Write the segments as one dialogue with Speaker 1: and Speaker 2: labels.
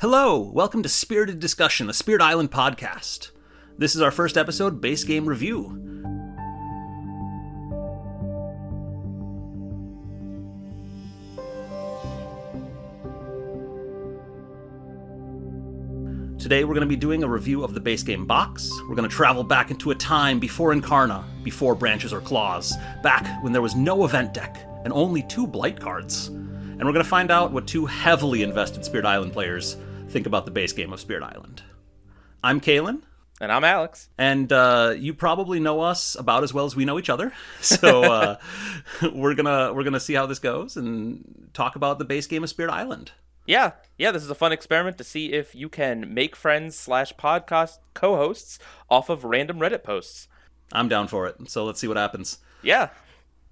Speaker 1: Hello, welcome to Spirited Discussion, the Spirit Island podcast. This is our first episode, base game review. Today we're going to be doing a review of the base game box. We're going to travel back into a time before Incarna, before Branches or Claws, back when there was no event deck and only 2 Blight cards. And we're going to find out what 2 heavily invested Spirit Island players think about the base game of Spirit Island. I'm Kalen.
Speaker 2: And I'm Alex.
Speaker 1: And you probably know us about as well as we know each other. So we're gonna see how this goes and talk about the base game of Spirit Island.
Speaker 2: Yeah, this is a fun experiment to see if you can make friends / podcast co-hosts off of random Reddit posts.
Speaker 1: I'm down for it. So let's see what happens.
Speaker 2: Yeah.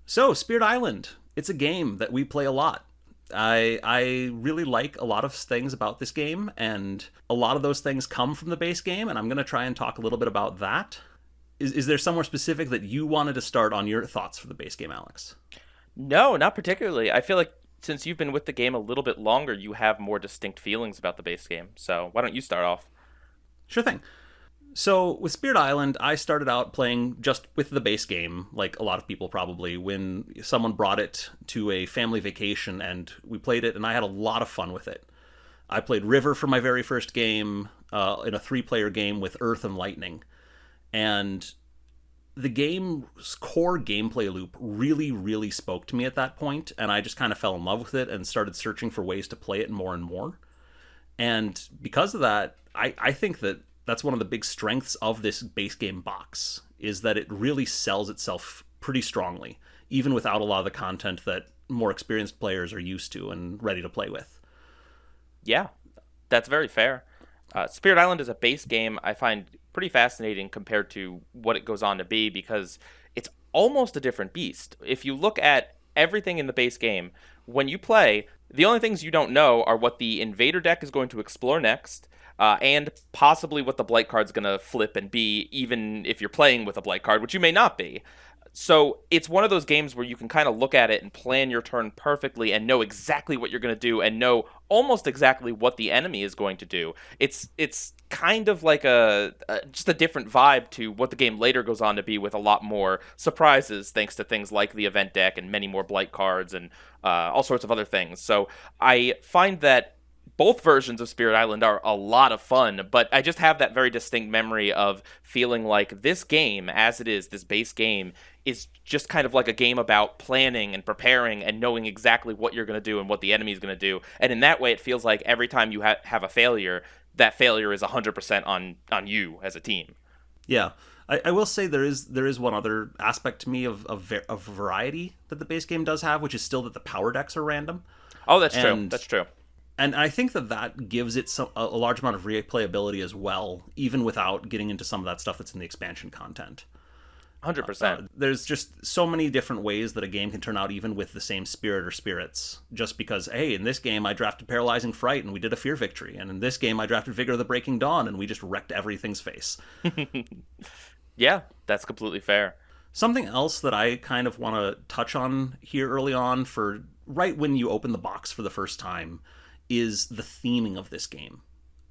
Speaker 1: So Spirit Island, it's a game that we play a lot. I really like a lot of things about this game, and a lot of those things come from the base game, and I'm going to try and talk a little bit about that. Is there somewhere specific that you wanted to start on your thoughts for the base game, Alex?
Speaker 2: No, not particularly. I feel like since you've been with the game a little bit longer, you have more distinct feelings about the base game. So why don't you start off?
Speaker 1: Sure thing. So with Spirit Island, I started out playing just with the base game, like a lot of people probably, when someone brought it to a family vacation and we played it, and I had a lot of fun with it. I played River for my very first game, in a 3-player game with Earth and Lightning. And the game's core gameplay loop really, really spoke to me at that point, and I just kind of fell in love with it and started searching for ways to play it more and more. And because of that, I think that that's one of the big strengths of this base game box, is that it really sells itself pretty strongly, even without a lot of the content that more experienced players are used to and ready to play with.
Speaker 2: Yeah, that's very fair. Spirit Island is a base game I find pretty fascinating compared to what it goes on to be, because it's almost a different beast. If you look at everything in the base game, when you play, the only things you don't know are what the invader deck is going to explore next, and possibly what the Blight card's going to flip and be, even if you're playing with a Blight card, which you may not be. So it's one of those games where you can kind of look at it and plan your turn perfectly and know exactly what you're going to do and know almost exactly what the enemy is going to do. It's kind of like just a different vibe to what the game later goes on to be, with a lot more surprises thanks to things like the event deck and many more Blight cards and all sorts of other things. So I find that both versions of Spirit Island are a lot of fun, but I just have that very distinct memory of feeling like this game, as it is, this base game, is just kind of like a game about planning and preparing and knowing exactly what you're going to do and what the enemy is going to do. And in that way, it feels like every time you have a failure, that failure is 100% on you as a team.
Speaker 1: Yeah. I will say there is one other aspect to me of variety that the base game does have, which is still that the power decks are random.
Speaker 2: Oh, that's true. That's true.
Speaker 1: And I think that gives it a large amount of replayability as well, even without getting into some of that stuff that's in the expansion content.
Speaker 2: 100%.
Speaker 1: There's just so many different ways that a game can turn out, even with the same spirit or spirits. Just because, hey, in this game I drafted Paralyzing Fright and we did a Fear Victory. And in this game I drafted Vigor of the Breaking Dawn and we just wrecked everything's face.
Speaker 2: Yeah, that's completely fair.
Speaker 1: Something else that I kind of want to touch on here early on, for right when you open the box for the first time, is the theming of this game.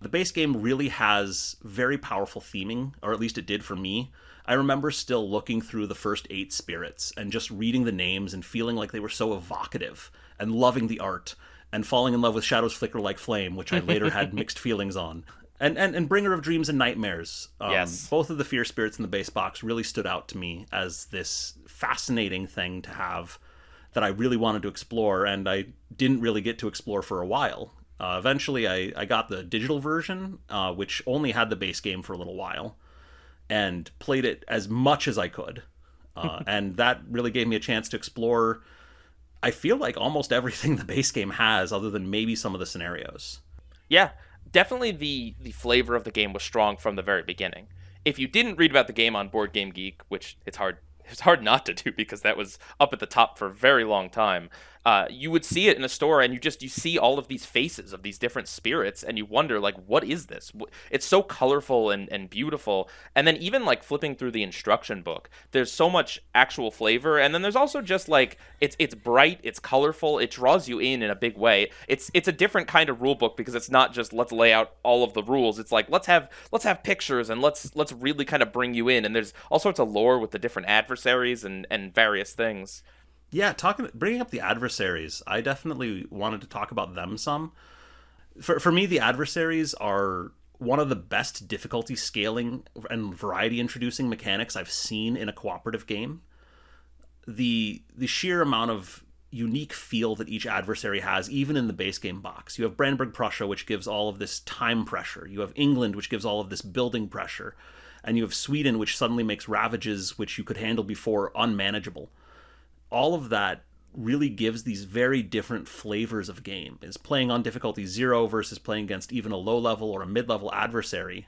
Speaker 1: The base game really has very powerful theming, or at least it did for me. I remember still looking through the first 8 spirits and just reading the names and feeling like they were so evocative, and loving the art, and falling in love with Shadows Flicker Like Flame, which I later had mixed feelings on. And Bringer of Dreams and Nightmares.
Speaker 2: Yes.
Speaker 1: Both of the fear spirits in the base box really stood out to me as this fascinating thing to have that I really wanted to explore, and I didn't really get to explore for a while. Eventually, I got the digital version, which only had the base game for a little while, and played it as much as I could. And that really gave me a chance to explore, I feel like, almost everything the base game has, other than maybe some of the scenarios.
Speaker 2: Yeah, definitely the flavor of the game was strong from the very beginning. If you didn't read about the game on Board Game Geek, which it's hard it's hard not to do because that was up at the top for a very long time. You would see it in a store, and you see all of these faces of these different spirits, and you wonder like, what is this? It's so colorful and beautiful. And then even like flipping through the instruction book, there's so much actual flavor, and then there's also just like it's bright, it's colorful, it draws you in a big way. It's a different kind of rule book because it's not just let's lay out all of the rules. It's like let's have pictures and let's really kind of bring you in. And there's all sorts of lore with the different adversaries and various things.
Speaker 1: Yeah, bringing up the adversaries, I definitely wanted to talk about them some. For me, the adversaries are one of the best difficulty scaling and variety introducing mechanics I've seen in a cooperative game. The sheer amount of unique feel that each adversary has, even in the base game box. You have Brandenburg Prussia, which gives all of this time pressure. You have England, which gives all of this building pressure. And you have Sweden, which suddenly makes ravages which you could handle before unmanageable. All of that really gives these very different flavors of game. Is playing on difficulty 0 versus playing against even a low level or a mid level adversary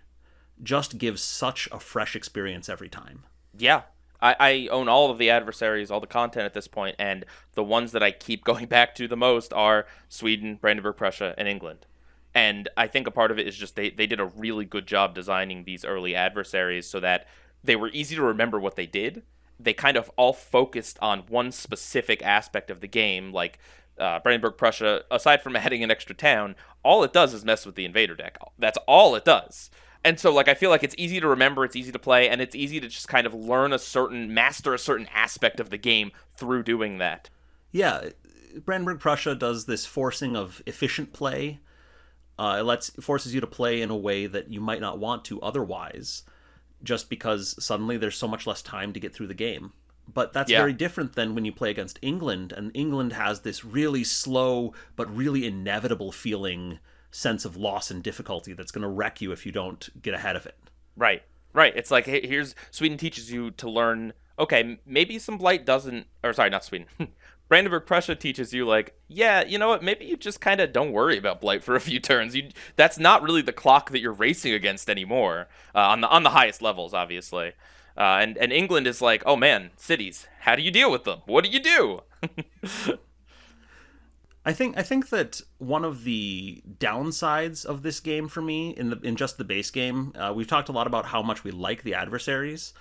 Speaker 1: just gives such a fresh experience every time.
Speaker 2: Yeah. I own all of the adversaries, all the content at this point, and the ones that I keep going back to the most are Sweden, Brandenburg, Prussia, and England. And I think a part of it is just they did a really good job designing these early adversaries so that they were easy to remember what they did. They kind of all focused on one specific aspect of the game, like Brandenburg Prussia, aside from adding an extra town, all it does is mess with the invader deck. That's all it does. And so, like, I feel like it's easy to remember, it's easy to play, and it's easy to just kind of master a certain aspect of the game through doing that.
Speaker 1: Yeah, Brandenburg Prussia does this forcing of efficient play. It forces you to play in a way that you might not want to otherwise, just because suddenly there's so much less time to get through the game. But that's
Speaker 2: Yeah.
Speaker 1: very different than when you play against England, and England has this really slow but really inevitable feeling sense of loss and difficulty that's going to wreck you if you don't get ahead of it.
Speaker 2: Right. Right. It's like, hey, here's Sweden teaches you to learn, okay, maybe some blight doesn't, or sorry, not Sweden. Brandenburg Prussia teaches you, like, yeah, you know what, maybe you just kind of don't worry about blight for a few turns. That's not really the clock that you're racing against anymore, on the highest levels, obviously. And England is like, oh man, cities, how do you deal with them? What do you do?
Speaker 1: I think that one of the downsides of this game for me in just the base game, we've talked a lot about how much we like the adversaries,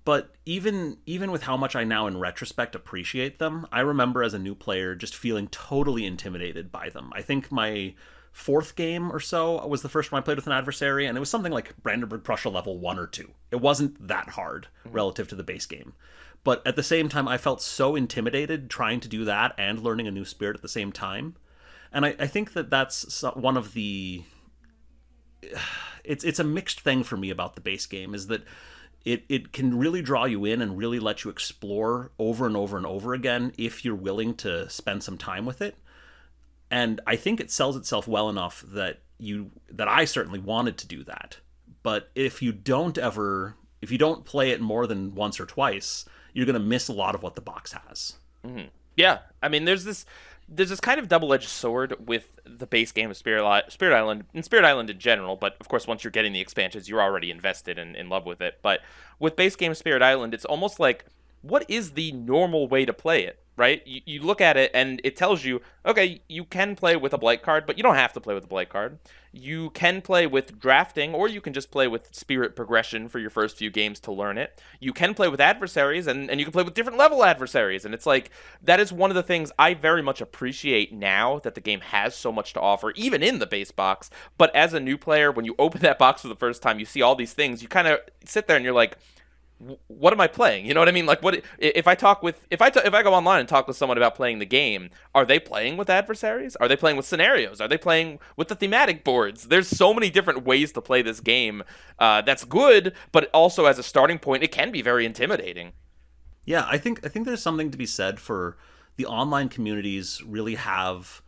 Speaker 1: but even with how much I now in retrospect appreciate them, I remember as a new player just feeling totally intimidated by them. I think my fourth game or so was the first one I played with an adversary, and it was something like Brandenburg Prussia level 1 or 2. It wasn't that hard relative to the base game. But at the same time, I felt so intimidated trying to do that and learning a new spirit at the same time. And I think that that's one of the... It's a mixed thing for me about the base game, is that it can really draw you in and really let you explore over and over and over again if you're willing to spend some time with it. And I think it sells itself well enough that I certainly wanted to do that. But if you don't play it more than once or twice, you're going to miss a lot of what the box has.
Speaker 2: Mm-hmm. Yeah, I mean, there's this kind of double-edged sword with the base game of Spirit Island, and Spirit Island in general, but of course once you're getting the expansions, you're already invested and in love with it. But with base game Spirit Island, it's almost like, what is the normal way to play it, right? You look at it and it tells you, okay, you can play with a blight card, but you don't have to play with a blight card. You can play with drafting, or you can just play with spirit progression for your first few games to learn it. You can play with adversaries, and you can play with different level adversaries. And it's like, that is one of the things I very much appreciate now that the game has so much to offer, even in the base box. But as a new player, when you open that box for the first time, you see all these things, you kind of sit there and you're like, what am I playing? You know what I mean? Like, what if I go online and talk with someone about playing the game? Are they playing with adversaries? Are they playing with scenarios? Are they playing with the thematic boards? There's so many different ways to play this game. That's good, but also as a starting point, it can be very intimidating.
Speaker 1: Yeah, I think there's something to be said for the online communities really have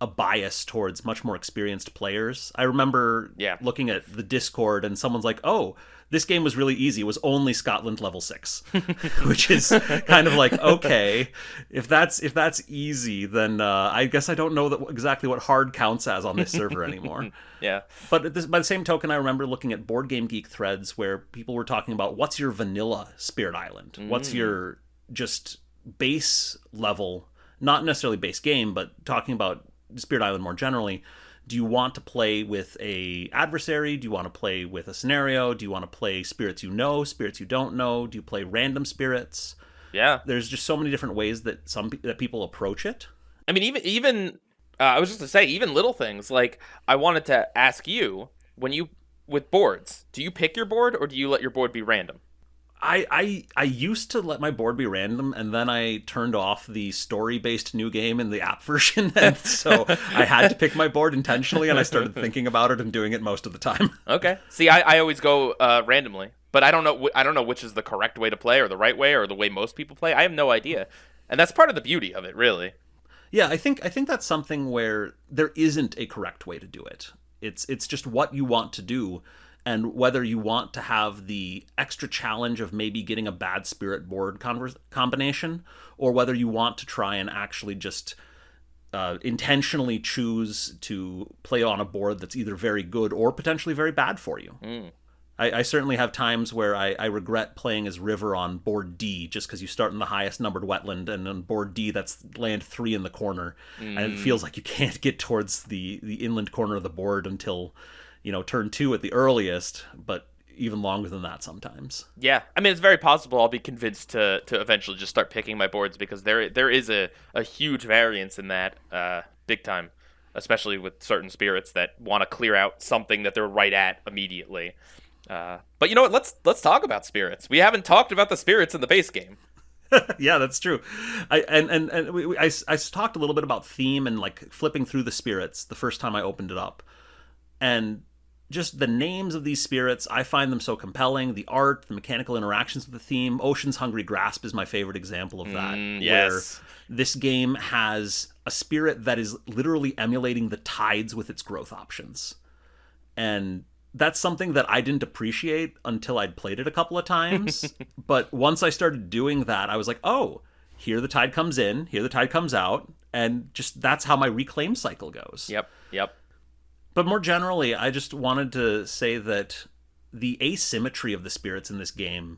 Speaker 1: a bias towards much more experienced players. I remember
Speaker 2: Yeah.
Speaker 1: looking at the Discord and someone's like, "Oh, this game was really easy. It was only Scotland level 6." Which is kind of like, okay, if that's easy, then I guess I don't know exactly what hard counts as on this server anymore.
Speaker 2: Yeah.
Speaker 1: But by the same token, I remember looking at Board Game Geek threads where people were talking about what's your vanilla Spirit Island? What's your just base level, not necessarily base game, but talking about Spirit Island more generally. Do you want to play with a adversary? Do you want to play with a scenario? Do you want to play spirits you know, spirits you don't know? Do you play random spirits?
Speaker 2: Yeah.
Speaker 1: There's just so many different ways that that people approach it.
Speaker 2: I mean, even I was just to say, even little things like I wanted to ask you when you with boards, do you pick your board or do you let your board be random?
Speaker 1: I used to let my board be random, and then I turned off the story-based new game in the app version, and so I had to pick my board intentionally, and I started thinking about it and doing it most of the time.
Speaker 2: Okay. See, I always go randomly, but I don't know which is the correct way to play or the right way or the way most people play. I have no idea, and that's part of the beauty of it, really.
Speaker 1: Yeah, I think that's something where there isn't a correct way to do it. It's just what you want to do, and whether you want to have the extra challenge of maybe getting a bad spirit board combination, or whether you want to try and actually just intentionally choose to play on a board that's either very good or potentially very bad for you. I certainly have times where I regret playing as River on board D, just because you start in the highest numbered wetland, and on board D that's land 3 in the corner, and it feels like you can't get towards the inland corner of the board until turn 2 at the earliest, but even longer than that sometimes.
Speaker 2: Yeah, I mean, it's very possible I'll be convinced to eventually just start picking my boards because there is a huge variance in that, big time, especially with certain spirits that want to clear out something that they're right at immediately. But you know what? Let's talk about spirits. We haven't talked about the spirits in the base game.
Speaker 1: Yeah, that's true. I talked a little bit about theme and like flipping through the spirits the first time I opened it up, and just the names of these spirits, I find them so compelling. The art, the mechanical interactions with the theme. Ocean's Hungry Grasp is my favorite example of that.
Speaker 2: Yes.
Speaker 1: Where this game has a spirit that is literally emulating the tides with its growth options. And that's something that I didn't appreciate until I'd played it a couple of times. But once I started doing that, I was like, oh, here the tide comes in, here the tide comes out. And just that's how my reclaim cycle goes.
Speaker 2: Yep.
Speaker 1: But more generally, I just wanted to say that the asymmetry of the spirits in this game,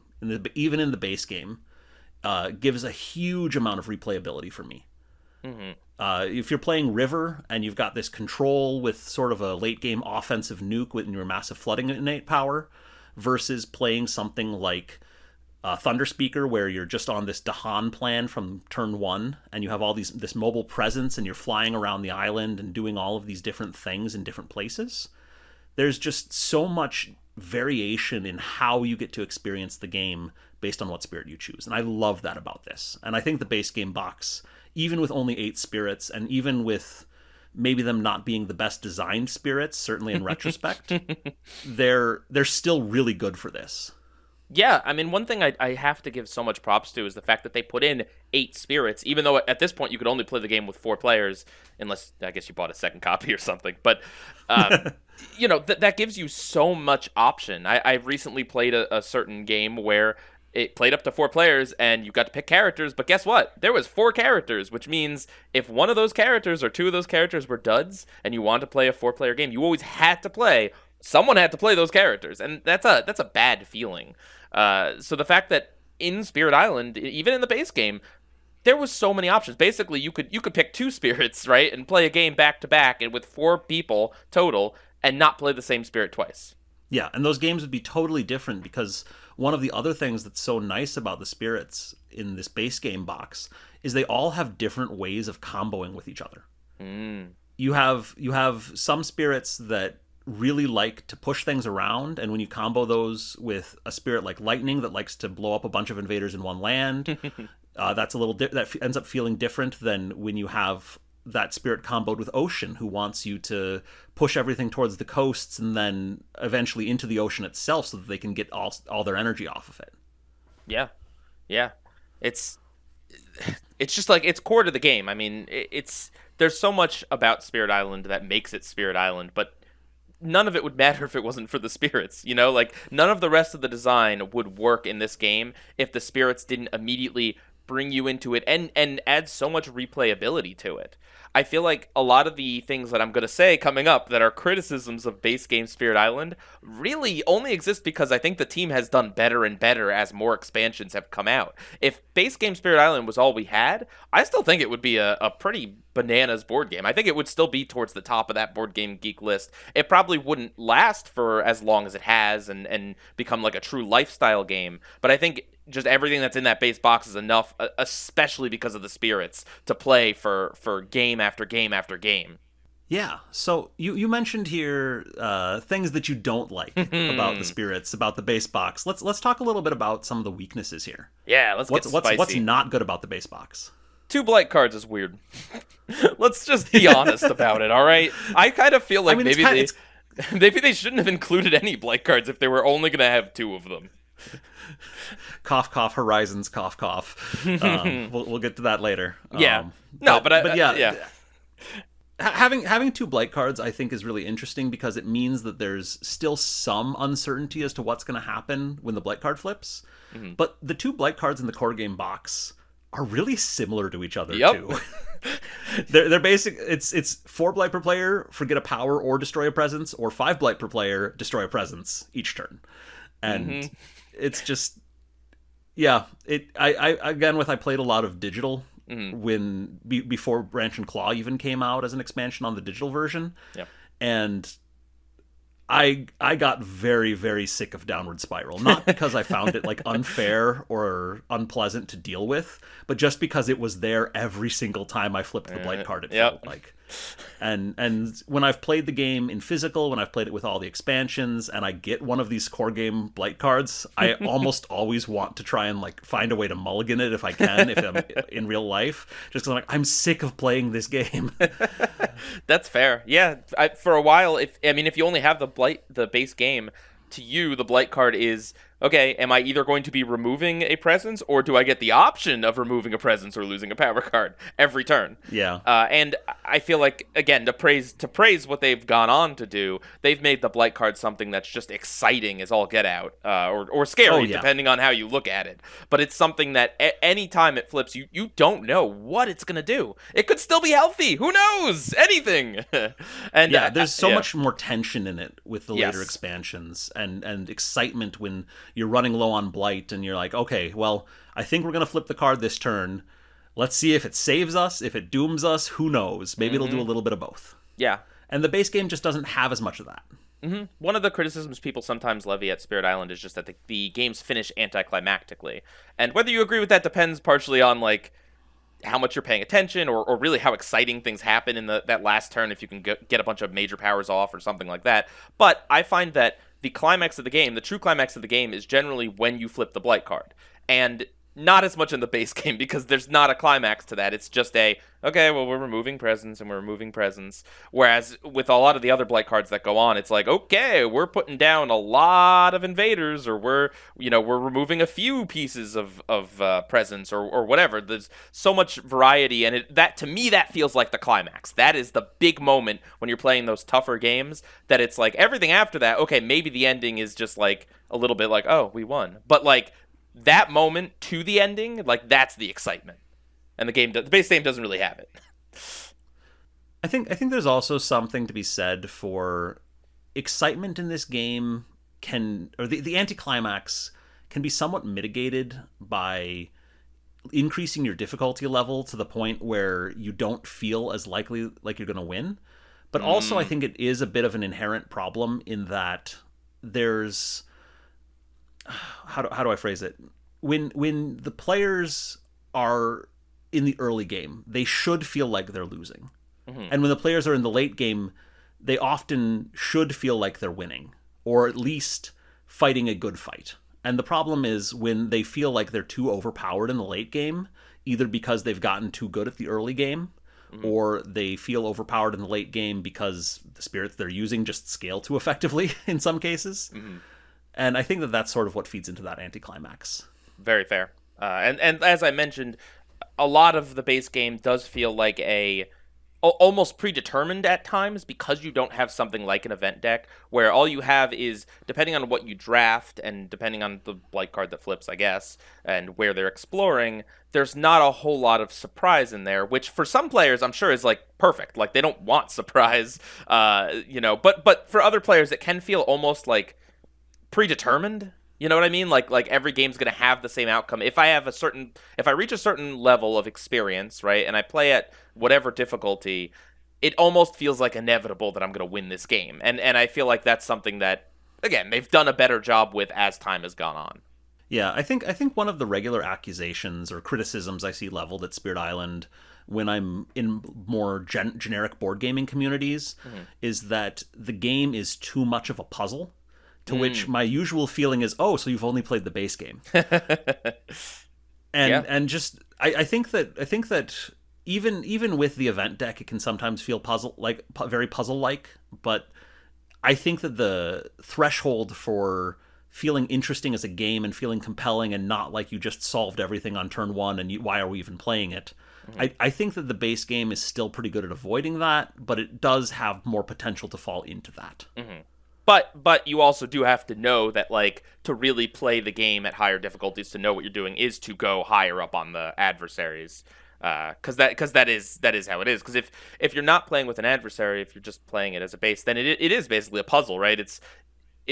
Speaker 1: even in the base game, gives a huge amount of replayability for me. If you're playing River and you've got this control with sort of a late game offensive nuke with your massive flooding innate power, versus playing something like Thunder Speaker, where you're just on this Dahan plan from turn 1, and you have all this mobile presence, and you're flying around the island and doing all of these different things in different places. There's just so much variation in how you get to experience the game based on what spirit you choose, and I love that about this. And I think the base game box, even with only 8 spirits, and even with maybe them not being the best designed spirits, certainly in retrospect, they're still really good for this.
Speaker 2: Yeah, I mean, one thing I have to give so much props to is the fact that they put in 8 spirits, even though at this point you could only play the game with 4 players, unless, I guess, you bought a second copy or something. But, that gives you so much option. I recently played a certain game where it played up to 4 players, and you got to pick characters, but guess what? There was 4 characters, which means if one of those characters or 2 of those characters were duds, and you wanted to play a 4-player game, you always had to play. Someone had to play those characters, and that's a bad feeling. So the fact that in Spirit Island, even in the base game, there was so many options. Basically, you could pick 2 spirits, right, and play a game back to back, and with 4 people total, and not play the same spirit twice.
Speaker 1: Yeah, and those games would be totally different, because one of the other things that's so nice about the spirits in this base game box is they all have different ways of comboing with each other. You have some spirits that really like to push things around, and when you combo those with a spirit like Lightning that likes to blow up a bunch of invaders in one land, that's a little that ends up feeling different than when you have that spirit comboed with Ocean, who wants you to push everything towards the coasts and then eventually into the ocean itself so that they can get all their energy off of it.
Speaker 2: Yeah. It's just like, it's core to the game. I mean, it's there's so much about Spirit Island that makes it Spirit Island, but none of it would matter if it wasn't for the spirits, you know? Like, none of the rest of the design would work in this game if the spirits didn't immediately bring you into it and add so much replayability to it. I feel like a lot of the things that I'm going to say coming up that are criticisms of base game Spirit Island really only exist because I think the team has done better and better as more expansions have come out. If base game Spirit Island was all we had, I still think it would be a pretty bananas board game. I think it would still be towards the top of that board game geek list. It probably wouldn't last for as long as it has and become like a true lifestyle game, but I think just everything that's in that base box is enough, especially because of the spirits, to play for game after game after game.
Speaker 1: Yeah. So you mentioned here things that you don't like about the spirits, about the base box. Let's talk a little bit about some of the weaknesses here.
Speaker 2: Yeah, let's get spicy.
Speaker 1: What's not good about the base box?
Speaker 2: 2 blight cards is weird. Let's just be honest about it, all right? I kind of feel like maybe they shouldn't have included any blight cards if they were only going to have 2 of them.
Speaker 1: Cough, cough, Horizons, cough, cough. We'll get to that later.
Speaker 2: Yeah. But yeah.
Speaker 1: Having 2 blight cards, I think, is really interesting because it means that there's still some uncertainty as to what's going to happen when the blight card flips. Mm-hmm. But the 2 blight cards in the core game box are really similar to each other too. They're basic. It's 4 blight per player, forget a power or destroy a presence, or 5 blight per player, destroy a presence each turn. And it's just, yeah. I played a lot of digital when before Branch and Claw even came out as an expansion on the digital version.
Speaker 2: Yep.
Speaker 1: And I got very, very sick of Downward Spiral. Not because I found it like unfair or unpleasant to deal with, but just because it was there every single time I flipped the blight card. It felt like. And when I've played the game in physical, when I've played it with all the expansions, and I get one of these core game blight cards, I almost always want to try and like find a way to mulligan it if I can, if I'm in real life, just because I'm sick of playing this game.
Speaker 2: That's fair. Yeah, for a while, if you only have the base game, to you the blight card is, okay, am I either going to be removing a presence, or do I get the option of removing a presence or losing a power card every turn?
Speaker 1: Yeah.
Speaker 2: And I feel like, again, to praise what they've gone on to do, they've made the blight card something that's just exciting as all get out, or scary, depending on how you look at it. But it's something that any time it flips, you don't know what it's going to do. It could still be healthy. Who knows? Anything. And
Speaker 1: yeah, there's so much more tension in it with the later expansions, and excitement when you're running low on blight and you're like, okay, well, I think we're going to flip the card this turn. Let's see if it saves us, if it dooms us, who knows? Maybe it'll do a little bit of both.
Speaker 2: Yeah.
Speaker 1: And the base game just doesn't have as much of that.
Speaker 2: Mm-hmm. One of the criticisms people sometimes levy at Spirit Island is just that the games finish anticlimactically. And whether you agree with that depends partially on, like, how much you're paying attention, or really how exciting things happen in that last turn if you can get a bunch of major powers off or something like that. But I find that the climax of the game, the true climax of the game, is generally when you flip the blight card. And not as much in the base game, because there's not a climax to that. It's just okay, well, we're removing presence and we're removing presence. Whereas with a lot of the other blight cards that go on, it's like, okay, we're putting down a lot of invaders, or we're removing a few pieces of presence, or whatever. There's so much variety, and to me that feels like the climax. That is the big moment when you're playing those tougher games, that it's like everything after that, okay, maybe the ending is just like a little bit like, oh, we won. But like that moment to the ending, like, that's the excitement. And the base game doesn't really have it.
Speaker 1: I think there's also something to be said for excitement in this game the anticlimax can be somewhat mitigated by increasing your difficulty level to the point where you don't feel as likely like you're going to win. But also I think it is a bit of an inherent problem in that there's, how do I phrase it? When the players are in the early game, they should feel like they're losing. Mm-hmm. And when the players are in the late game, they often should feel like they're winning, or at least fighting a good fight. And the problem is when they feel like they're too overpowered in the late game, either because they've gotten too good at the early game, or they feel overpowered in the late game because the spirits they're using just scale too effectively in some cases. Mm-hmm. And I think that's sort of what feeds into that anticlimax.
Speaker 2: Very fair. And as I mentioned, a lot of the base game does feel like a almost predetermined at times because you don't have something like an event deck where all you have is, depending on what you draft and depending on the blight card that flips, I guess, and where they're exploring, there's not a whole lot of surprise in there, which for some players I'm sure is like perfect. Like they don't want surprise, but for other players it can feel almost like predetermined. You know what I mean? Like every game's gonna have the same outcome. If I reach a certain level of experience, right, and I play at whatever difficulty, it almost feels like inevitable that I'm gonna win this game. And I feel like that's something that, again, they've done a better job with as time has gone on.
Speaker 1: Yeah, I think one of the regular accusations or criticisms I see leveled at Spirit Island when I'm in more generic board gaming communities is that the game is too much of a puzzle. To which my usual feeling is, oh, so you've only played the base game, and just I think that even with the event deck, it can sometimes feel very puzzle like. But I think that the threshold for feeling interesting as a game and feeling compelling and not like you just solved everything on turn one and why are we even playing it? I think that the base game is still pretty good at avoiding that, but it does have more potential to fall into that.
Speaker 2: But you also do have to know that, like, to really play the game at higher difficulties, to know what you're doing, is to go higher up on the adversaries, because that is how it is. Because if you're not playing with an adversary, if you're just playing it as a base, then it is basically a puzzle, right? It's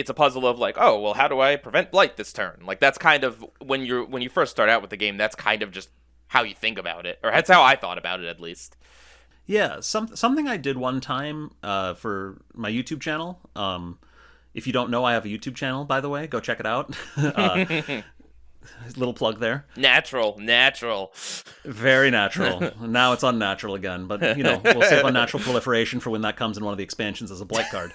Speaker 2: a puzzle of like, oh well, how do I prevent blight this turn? Like that's kind of when you first start out with the game, that's kind of just how you think about it, or that's how I thought about it at least.
Speaker 1: Yeah, something I did one time for my YouTube channel. If you don't know, I have a YouTube channel, by the way. Go check it out. Little plug there.
Speaker 2: Natural.
Speaker 1: Very natural. Now it's unnatural again, but we'll save unnatural proliferation for when that comes in one of the expansions as a blight card.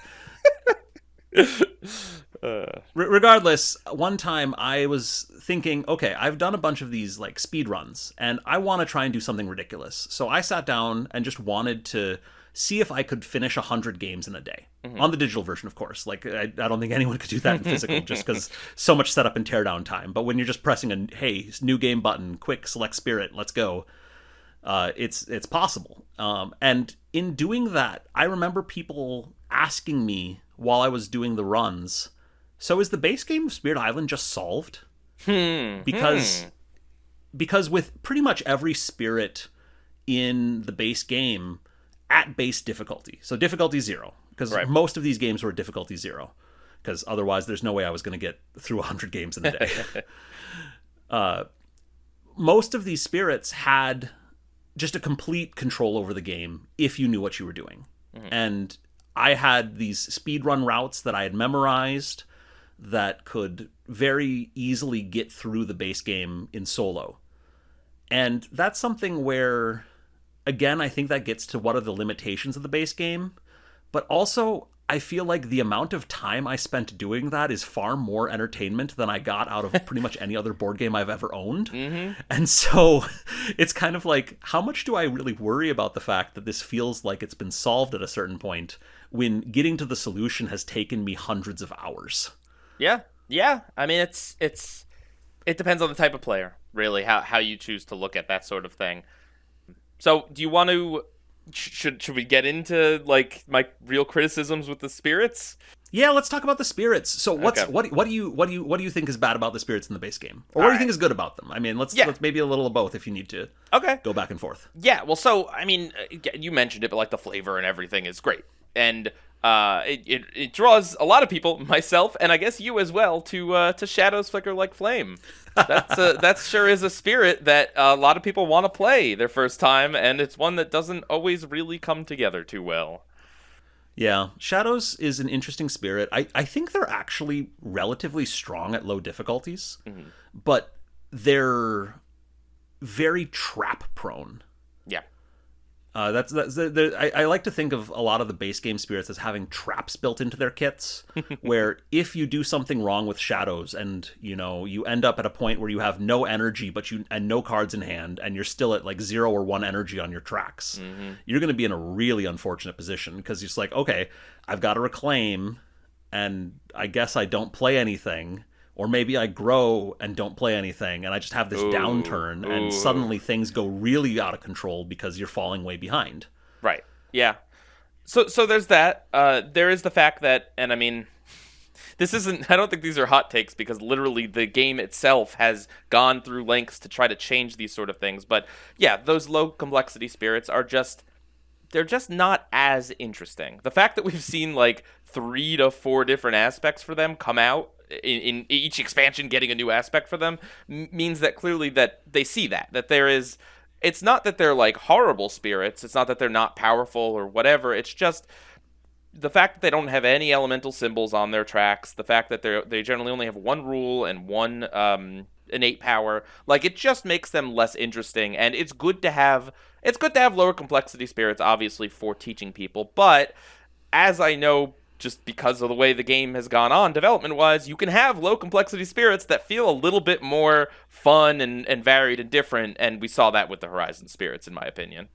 Speaker 1: Regardless, one time I was thinking, okay, I've done a bunch of these like speed runs, and I want to try and do something ridiculous. So I sat down and just wanted to see if I could finish 100 games in a day. On the digital version, of course. Like I don't think anyone could do that in physical, just because so much setup and teardown time. But when you're just pressing a hey new game button, quick select spirit, let's go. It's possible. And in doing that, I remember people asking me while I was doing the runs, so is the base game of Spirit Island just solved? Because with pretty much every spirit in the base game at base difficulty, so difficulty 0, because most of these games were difficulty 0, because otherwise there's no way I was going to get through 100 games in a day. Most of these spirits had just a complete control over the game if you knew what you were doing. And I had these speedrun routes that I had memorized that could very easily get through the base game in solo. And that's something where, again, I think that gets to what are the limitations of the base game, but also I feel like the amount of time I spent doing that is far more entertainment than I got out of pretty much any other board game I've ever owned. And so it's kind of like, how much do I really worry about the fact that this feels like it's been solved at a certain point when getting to the solution has taken me hundreds of hours?
Speaker 2: Yeah. I mean, it depends on the type of player, really, how you choose to look at that sort of thing. So, do you want to? Should we get into like my real criticisms with the spirits?
Speaker 1: Yeah, let's talk about the spirits. So, what do you think is bad about the spirits in the base game, or what do you think is good about them? I mean, let's maybe a little of both if you need to. Go back and forth.
Speaker 2: Yeah. Well, so I mean, you mentioned it, but like the flavor and everything is great, and it draws a lot of people, myself, and I guess you as well, to Shadows Flicker Like Flame. That sure is a spirit that a lot of people want to play their first time, and it's one that doesn't always really come together too well.
Speaker 1: Yeah, Shadows is an interesting spirit. I think they're actually relatively strong at low difficulties, but they're very trap prone.
Speaker 2: Yeah.
Speaker 1: I like to think of a lot of the base game spirits as having traps built into their kits, where if you do something wrong with Shadows and you end up at a point where you have no energy and no cards in hand, and you're still at like 0 or 1 energy on your tracks, you're going to be in a really unfortunate position, because it's like, okay, I've got to reclaim, and I guess I don't play anything. Or maybe I grow and don't play anything, and I just have this downturn, and suddenly things go really out of control because you're falling way behind.
Speaker 2: Right. Yeah. So there's that. There is the fact that, and I mean, this isn't. I don't think these are hot takes because literally the game itself has gone through lengths to try to change these sort of things. But yeah, those low complexity spirits are just they're just not as interesting. The fact that we've seen like 3 to 4 different aspects for them come out in each expansion, getting a new aspect for them means that clearly that they see that there is. It's not that they're like horrible spirits. It's not that they're not powerful or whatever. It's just the fact that they don't have any elemental symbols on their tracks, the fact that they generally only have one rule and one innate power, like it just makes them less interesting. And it's good to have lower complexity spirits, obviously, for teaching people. But as I know, just because of the way the game has gone on development wise, you can have low complexity spirits that feel a little bit more fun and varied and different. And we saw that with the Horizon spirits, in my opinion.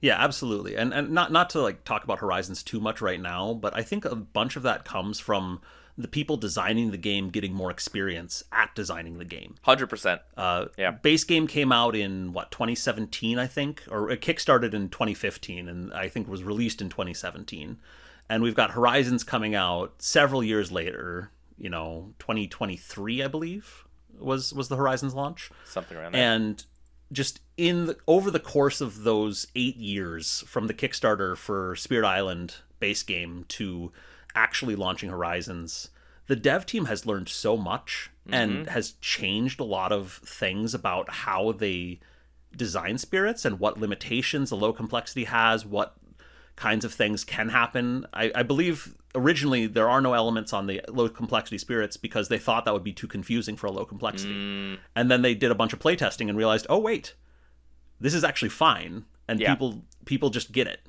Speaker 1: Yeah, absolutely. And not to like talk about Horizons too much right now, but I think a bunch of that comes from the people designing the game getting more experience at designing the game.
Speaker 2: 100%. Yeah.
Speaker 1: Base game came out in what 2017, I think, or it kickstarted in 2015, and I think was released in 2017. And we've got Horizons coming out several years later. 2023, I believe, was the Horizons launch,
Speaker 2: Something around there.
Speaker 1: and just over the course of those 8 years from the Kickstarter for Spirit Island base game to actually launching Horizons, the dev team has learned so much and has changed a lot of things about how they design spirits and what limitations the low complexity has, what kinds of things can happen. I believe originally there are no elements on the low complexity spirits because they thought that would be too confusing for a low complexity. And then they did a bunch of playtesting and realized, oh wait, this is actually fine, and
Speaker 2: Yeah.
Speaker 1: people just get it.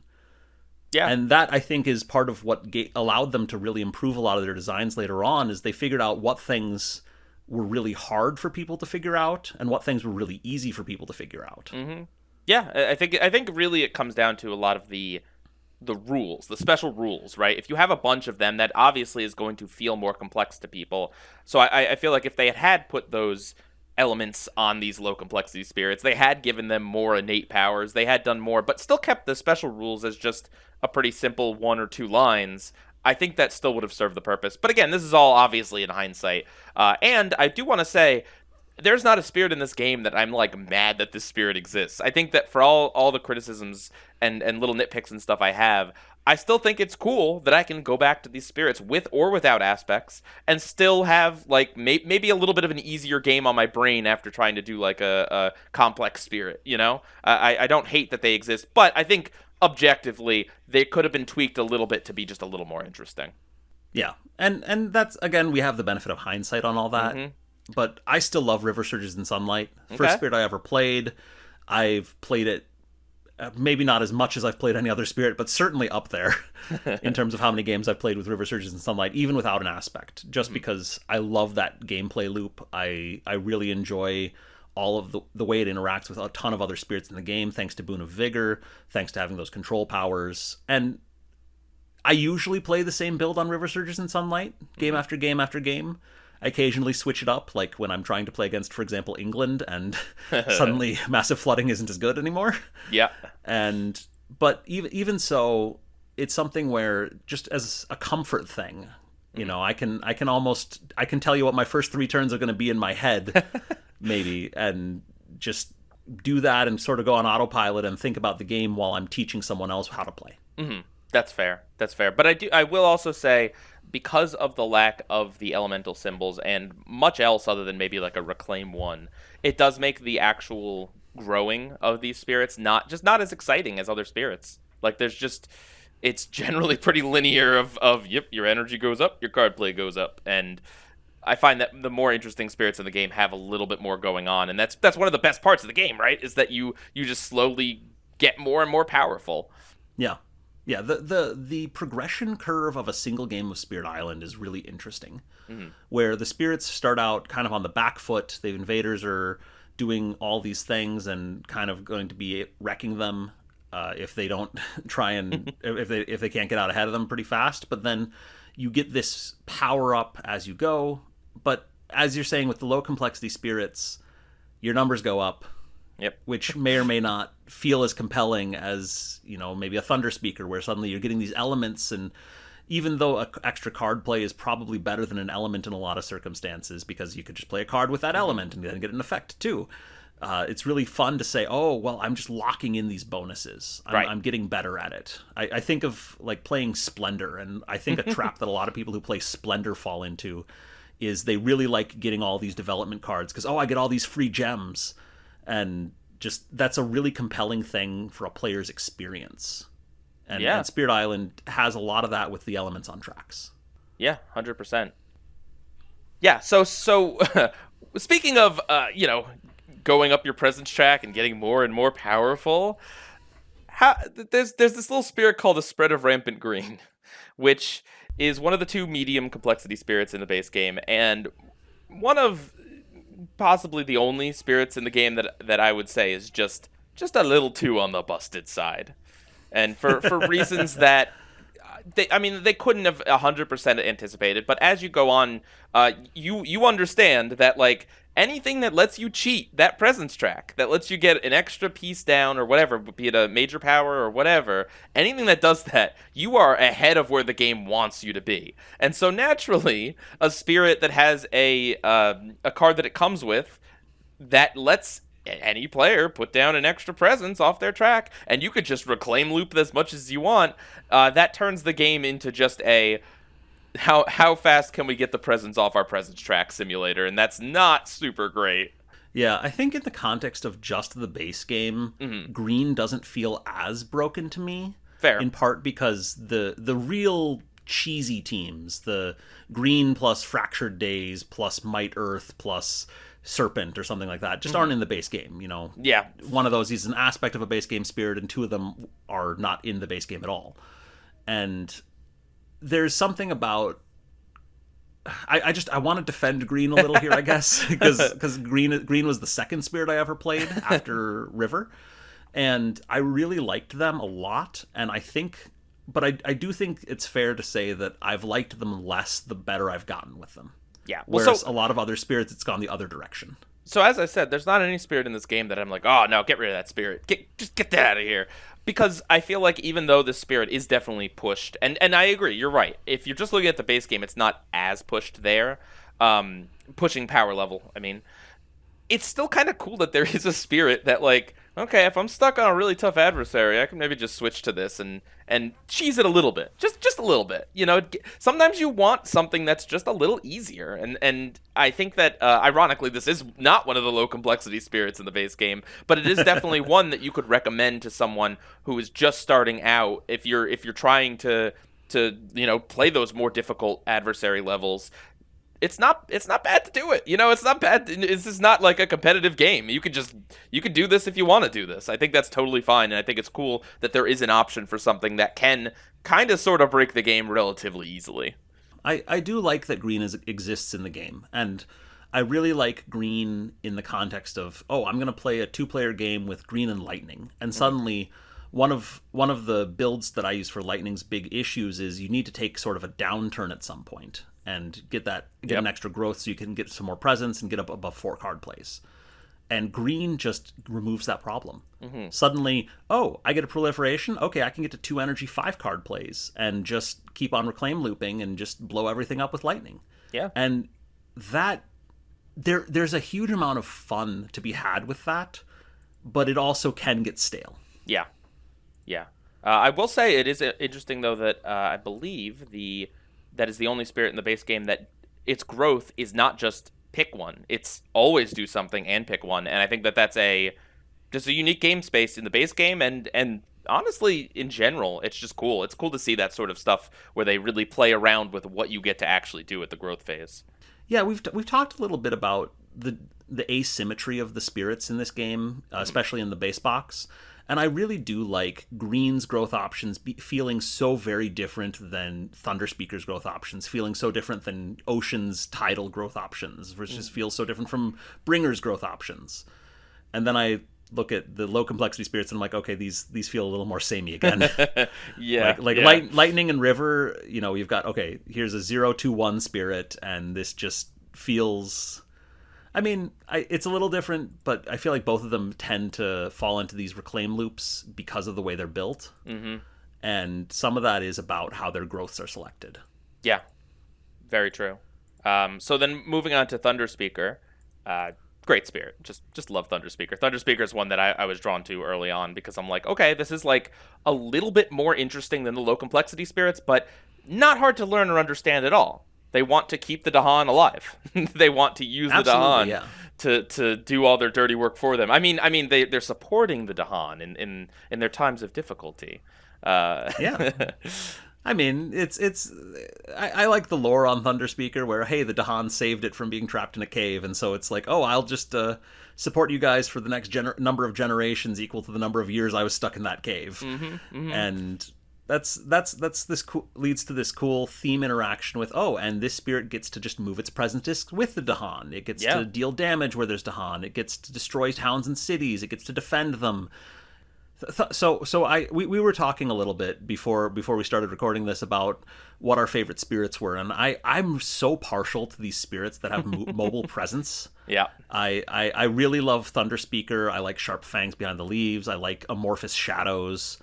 Speaker 2: Yeah.
Speaker 1: And that, I think, is part of what allowed them to really improve a lot of their designs later on, is they figured out what things were really hard for people to figure out and what things were really easy for people to figure out.
Speaker 2: Yeah, I think really it comes down to a lot of the rules, the special rules, right? If you have a bunch of them, that obviously is going to feel more complex to people. So I feel like if they had put those elements on these low complexity spirits, they had given them more innate powers, they had done more, but still kept the special rules as just a pretty simple 1 or 2 lines, I think that still would have served the purpose. But again, this is all obviously in hindsight. And I do want to say, there's not a spirit in this game that I'm like mad that this spirit exists. I think that for all the criticisms and little nitpicks and stuff I have, I still think it's cool that I can go back to these spirits with or without aspects and still have like maybe a little bit of an easier game on my brain after trying to do like a complex spirit. I don't hate that they exist, but I think objectively they could have been tweaked a little bit to be just a little more interesting.
Speaker 1: Yeah, and that's, again, we have the benefit of hindsight on all that. But I still love River Surges in Sunlight.
Speaker 2: Okay.
Speaker 1: First spirit I ever played. I've played it maybe not as much as I've played any other spirit, but certainly up there in terms of how many games I've played with River Surges in Sunlight, even without an aspect, just because I love that gameplay loop. I really enjoy all of the way it interacts with a ton of other spirits in the game, thanks to Boon of Vigor, thanks to having those control powers. And I usually play the same build on River Surges in Sunlight, game after game after game. I occasionally switch it up, like when I'm trying to play against, for example, England, and suddenly Massive Flooding isn't as good anymore.
Speaker 2: Yeah.
Speaker 1: But even so, it's something where, just as a comfort thing, I can tell you what my first 3 turns are going to be in my head, maybe, and just do that and sort of go on autopilot and think about the game while I'm teaching someone else how to play.
Speaker 2: That's fair. But I will also say, because of the lack of the elemental symbols and much else other than maybe like a Reclaim 1, it does make the actual growing of these spirits not as exciting as other spirits. Like it's generally pretty linear of yep, your energy goes up, your card play goes up, and I find that the more interesting spirits in the game have a little bit more going on, and that's one of the best parts of the game, right? Is that you just slowly get more and more powerful.
Speaker 1: Yeah. Yeah, the progression curve of a single game of Spirit Island is really interesting, where the spirits start out kind of on the back foot. The invaders are doing all these things and kind of going to be wrecking them if they don't try and if they can't get out ahead of them pretty fast. But then you get this power up as you go. But as you're saying, with the low complexity spirits, your numbers go up,
Speaker 2: Yep.
Speaker 1: which may or may not feel as compelling as, maybe a Thunder Speaker, where suddenly you're getting these elements. And even though extra card play is probably better than an element in a lot of circumstances, because you could just play a card with that element and then get an effect too, it's really fun to say, oh, well, I'm just locking in these bonuses.
Speaker 2: Right.
Speaker 1: I'm getting better at it. I think of like playing Splendor, and I think a trap that a lot of people who play Splendor fall into is they really like getting all these development cards because, oh, I get all these free gems. And just that's a really compelling thing for a player's experience. And Spirit Island has a lot of that with the elements on tracks.
Speaker 2: Yeah, 100%. Yeah, so speaking of, going up your presence track and getting more and more powerful, there's this little spirit called the Spread of Rampant Green, which is one of the 2 medium complexity spirits in the base game, and one of possibly the only spirits in the game that I would say is just a little too on the busted side. And for reasons that they couldn't have 100% anticipated, but as you go on, you understand that, like, anything that lets you cheat that presence track, that lets you get an extra piece down or whatever, be it a major power or whatever, anything that does that, you are ahead of where the game wants you to be. And so naturally, a spirit that has a card that it comes with that lets any player put down an extra presence off their track, and you could just reclaim loop as much as you want, that turns the game into just a how fast can we get the presence off our presence track simulator, and that's not super great.
Speaker 1: Yeah, I think in the context of just the base game, green doesn't feel as broken to me.
Speaker 2: Fair.
Speaker 1: In part because the real cheesy teams, the green plus Fractured Days plus Might Earth plus Serpent or something like that, just aren't in the base game,
Speaker 2: Yeah.
Speaker 1: One of those is an aspect of a base game spirit, and 2 of them are not in the base game at all. And there's something about I want to defend green a little here, I guess, because green was the second spirit I ever played after River, and I really liked them a lot. And I do think it's fair to say that I've liked them less the better I've gotten with them.
Speaker 2: Yeah.
Speaker 1: Whereas a lot of other spirits, it's gone the other direction.
Speaker 2: So as I said, there's not any spirit in this game that I'm like, oh no, get rid of that spirit, just get that out of here. Because I feel like even though this spirit is definitely pushed, and I agree, you're right. If you're just looking at the base game, it's not as pushed there. Pushing power level, I mean, it's still kind of cool that there is a spirit that, like, okay, if I'm stuck on a really tough adversary, I can maybe just switch to this and cheese it a little bit, just a little bit. Sometimes you want something that's just a little easier, and I think that ironically, this is not one of the low complexity spirits in the base game, but it is definitely one that you could recommend to someone who is just starting out. If you're trying to play those more difficult adversary levels. It's not bad to do it. It's not bad. This is not like a competitive game. You could do this if you want to do this. I think that's totally fine, and I think it's cool that there is an option for something that can kind of sort of break the game relatively easily.
Speaker 1: I do like that green exists in the game, and I really like green in the context of, oh, I'm going to play a 2-player game with green and lightning, and suddenly one of the builds that I use for lightning's big issues is you need to take sort of a downturn at some point and get an extra growth so you can get some more presence and get up above 4 card plays. And green just removes that problem. Suddenly, oh, I get a proliferation? Okay, I can get to 2 energy 5 card plays and just keep on reclaim looping and just blow everything up with lightning.
Speaker 2: Yeah.
Speaker 1: And that there's a huge amount of fun to be had with that, but it also can get stale.
Speaker 2: Yeah. Yeah. I will say it is interesting, though, that I believe that is the only spirit in the base game that its growth is not just pick one. It's always do something and pick one. And I think that's just a unique game space in the base game. And honestly, in general, it's just cool. It's cool to see that sort of stuff where they really play around with what you get to actually do at the growth phase.
Speaker 1: Yeah, we've talked a little bit about the asymmetry of the spirits in this game, especially in the base box. And I really do like green's growth options feeling so very different than Thunder Speaker's growth options, feeling so different than Ocean's tidal growth options, which just feels so different from Bringer's growth options. And then I look at the low complexity spirits and I'm like, okay, these feel a little more samey again.
Speaker 2: Yeah.
Speaker 1: Lightning and River, you've got, okay, here's a 0-2-1 spirit, and this just feels... I mean, it's a little different, but I feel like both of them tend to fall into these reclaim loops because of the way they're built.
Speaker 2: Mm-hmm.
Speaker 1: And some of that is about how their growths are selected.
Speaker 2: Yeah, very true. So then moving on to Thunderspeaker, uh, great spirit. Just love Thunderspeaker. Thunderspeaker is one that I was drawn to early on because I'm like, okay, this is like a little bit more interesting than the low complexity spirits, but not hard to learn or understand at all. They want to keep the Dahan alive. They want to use the
Speaker 1: Absolutely,
Speaker 2: Dahan
Speaker 1: yeah.
Speaker 2: to do all their dirty work for them. I mean they're supporting the Dahan in their times of difficulty.
Speaker 1: Yeah. I mean, I like the lore on Thunderspeaker where, hey, the Dahan saved it from being trapped in a cave, and so it's like, oh, I'll just support you guys for the next number of generations equal to the number of years I was stuck in that cave.
Speaker 2: Mm-hmm, mm-hmm.
Speaker 1: And that's this leads to this cool theme interaction with, oh, and this spirit gets to just move its presence disc with the Dahan. It gets
Speaker 2: Yeah.
Speaker 1: to deal damage where there's Dahan. It gets to destroy towns and cities. It gets to defend them. We were talking a little bit before we started recording this about what our favorite spirits were, and I'm so partial to these spirits that have mobile presence.
Speaker 2: Yeah.
Speaker 1: I really love Thunderspeaker. I like Sharp Fangs Behind the Leaves. I like Amorphous Shadows.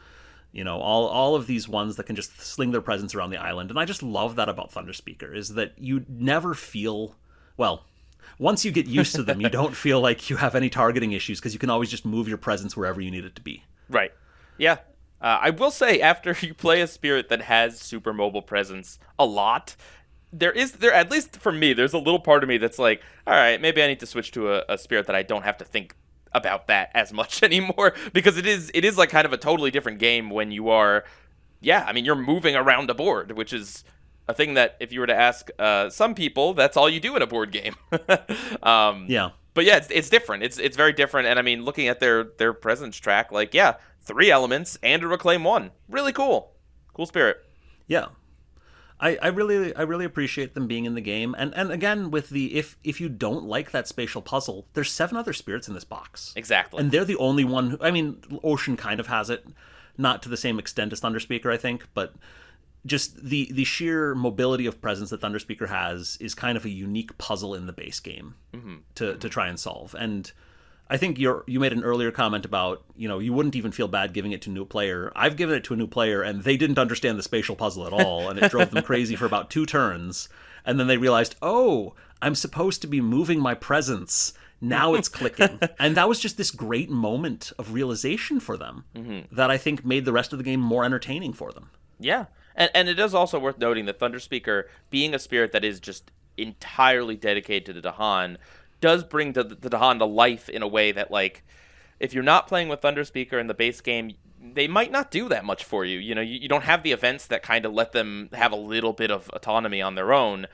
Speaker 1: You know, all of these ones that can just sling their presence around the island, and I just love that about Thunderspeaker is that you never feel well. Once you get used to them, you don't feel like you have any targeting issues because you can always just move your presence wherever you need it to be.
Speaker 2: Right. Yeah. I will say, after you play a spirit that has super mobile presence a lot, there at least for me, there's a little part of me that's like, all right, maybe I need to switch to a spirit that I don't have to think about that as much anymore, because it is like kind of a totally different game when you are, yeah, I mean, you're moving around a board, which is a thing that if you were to ask some people, that's all you do in a board game.
Speaker 1: Yeah.
Speaker 2: But yeah, it's different. It's very different. And I mean, looking at their presence track, like, yeah, 3 elements and a reclaim 1. Really cool. Cool spirit.
Speaker 1: Yeah. I really appreciate them being in the game. And again, with the if you don't like that spatial puzzle, there's 7 other spirits in this box.
Speaker 2: Exactly.
Speaker 1: And they're the only one who, I mean, Ocean kind of has it, not to the same extent as Thunderspeaker, I think, but just the sheer mobility of presence that Thunderspeaker has is kind of a unique puzzle in the base game to try and solve. And I think you made an earlier comment about, you know, you wouldn't even feel bad giving it to a new player. I've given it to a new player and they didn't understand the spatial puzzle at all, and it drove them crazy for about 2 turns. And then they realized, oh, I'm supposed to be moving my presence. Now it's clicking. And that was just this great moment of realization for them that I think made the rest of the game more entertaining for them.
Speaker 2: Yeah. And it is also worth noting that Thunderspeaker, being a spirit that is just entirely dedicated to the Dahan, does bring the Dahan to life in a way that, like, if you're not playing with Thunderspeaker in the base game, they might not do that much for you. You know, you don't have the events that kind of let them have a little bit of autonomy on their own.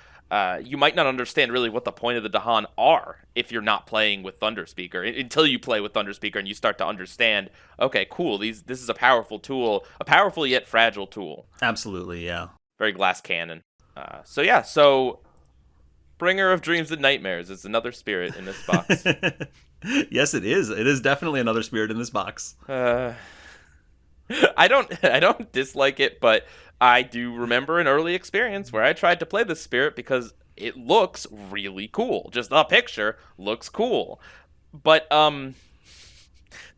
Speaker 2: You might not understand really what the point of the Dahan are if you're not playing with Thunderspeaker until you play with Thunderspeaker and you start to understand, okay, cool, this is a powerful tool, a powerful yet fragile tool.
Speaker 1: Absolutely, yeah.
Speaker 2: Very glass cannon. So Bringer of Dreams and Nightmares is another spirit in this box.
Speaker 1: Yes, it is. It is definitely another spirit in this box.
Speaker 2: I don't dislike it, but I do remember an early experience where I tried to play this spirit because it looks really cool. Just the picture looks cool. But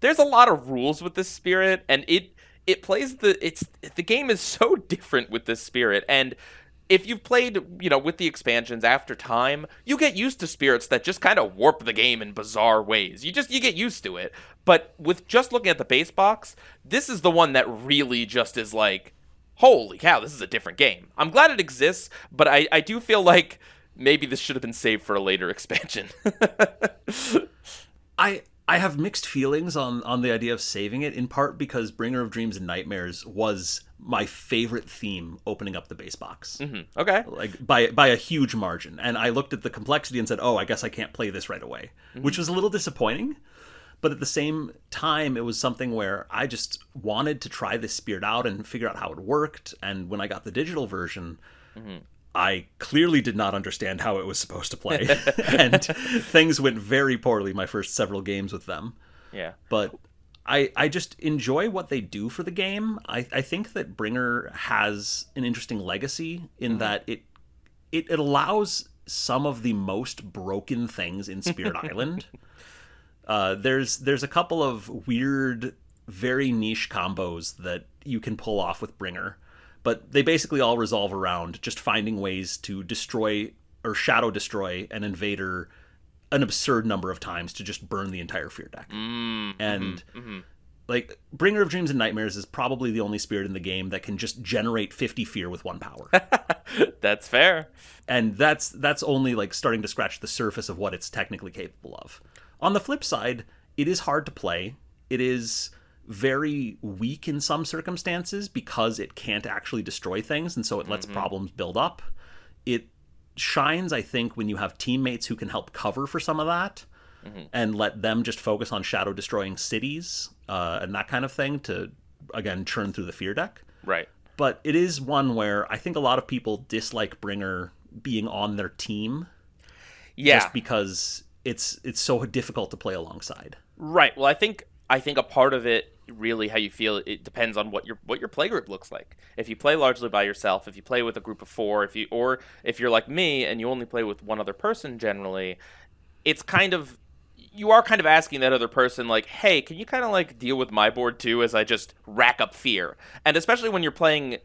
Speaker 2: there's a lot of rules with this spirit, and it plays the game is so different with this spirit. And if you've played, with the expansions after time, you get used to spirits that just kind of warp the game in bizarre ways. You get used to it. But with just looking at the base box, this is the one that really just is like, holy cow, this is a different game. I'm glad it exists, but I do feel like maybe this should have been saved for a later expansion.
Speaker 1: I have mixed feelings on the idea of saving it, in part because Bringer of Dreams and Nightmares was my favorite theme opening up the base box.
Speaker 2: Mm-hmm. Okay.
Speaker 1: Like by a huge margin. And I looked at the complexity and said, oh, I guess I can't play this right away, which was a little disappointing. But at the same time, it was something where I just wanted to try this spirit out and figure out how it worked. And when I got the digital version, I clearly did not understand how it was supposed to play. And things went very poorly my first several games with them.
Speaker 2: Yeah.
Speaker 1: But I just enjoy what they do for the game. I think that Bringer has an interesting legacy in that it allows some of the most broken things in Spirit Island. There's a couple of weird, very niche combos that you can pull off with Bringer, but they basically all resolve around just finding ways to destroy or shadow destroy an invader an absurd number of times to just burn the entire fear deck. And like Bringer of Dreams and Nightmares is probably the only spirit in the game that can just generate 50 fear with 1 power.
Speaker 2: That's fair.
Speaker 1: And that's only like starting to scratch the surface of what it's technically capable of. On the flip side, it is hard to play. It is very weak in some circumstances because it can't actually destroy things, and so it lets problems build up. It shines, I think, when you have teammates who can help cover for some of that and let them just focus on shadow destroying cities and that kind of thing to, again, churn through the fear deck.
Speaker 2: Right.
Speaker 1: But it is one where I think a lot of people dislike Bringer being on their team.
Speaker 2: Yeah.
Speaker 1: Just because it's so difficult to play alongside.
Speaker 2: Right. Well, I think a part of it, really how you feel, it depends on what your play group looks like. If you play largely by yourself, if you play with a group of 4, if you're like me and you only play with one other person generally, it's kind of, you are kind of asking that other person, like, hey, can you kind of like deal with my board too as I just rack up fear? And especially when you're playing,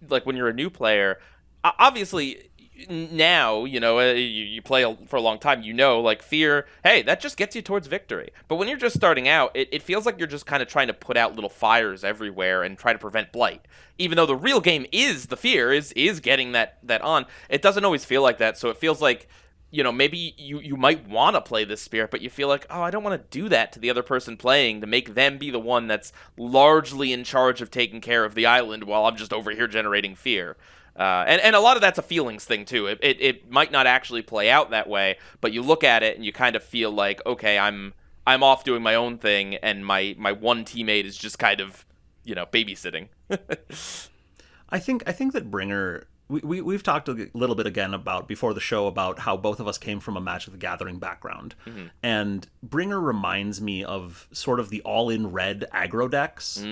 Speaker 2: like when you're a new player, obviously now, you play for a long time, like fear, hey, that just gets you towards victory. But when you're just starting out, it feels like you're just kind of trying to put out little fires everywhere and try to prevent blight. Even though the real game is the fear, is getting that on. It doesn't always feel like that, so it feels like, maybe you might want to play this spirit, but you feel like, oh, I don't want to do that to the other person playing, to make them be the one that's largely in charge of taking care of the island while I'm just over here generating fear. And a lot of that's a feelings thing too. It might not actually play out that way, but you look at it and you kind of feel like, okay, I'm off doing my own thing, and my one teammate is just kind of, babysitting.
Speaker 1: I think that Bringer, we've talked a little bit again about before the show about how both of us came from a Magic the Gathering background, and Bringer reminds me of sort of the all-in red aggro decks,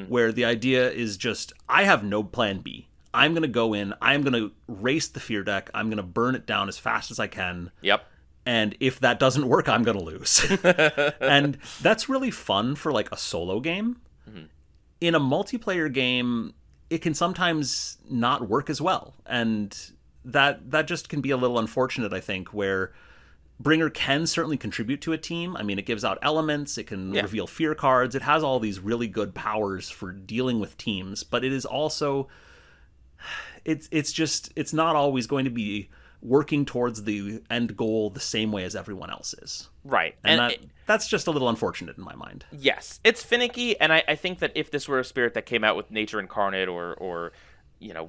Speaker 1: where the idea is just, I have no plan B. I'm going to go in, I'm going to race the fear deck, I'm going to burn it down as fast as I can.
Speaker 2: Yep.
Speaker 1: And if that doesn't work, I'm going to lose. And that's really fun for like a solo game. In a multiplayer game, it can sometimes not work as well. And that just can be a little unfortunate, I think, where Bringer can certainly contribute to a team. I mean, it gives out elements, it can reveal fear cards, it has all these really good powers for dealing with teams, but it is also... It's not always going to be working towards the end goal the same way as everyone else is.
Speaker 2: Right.
Speaker 1: And that's just a little unfortunate in my mind.
Speaker 2: Yes. It's finicky, and I think that if this were a spirit that came out with Nature Incarnate or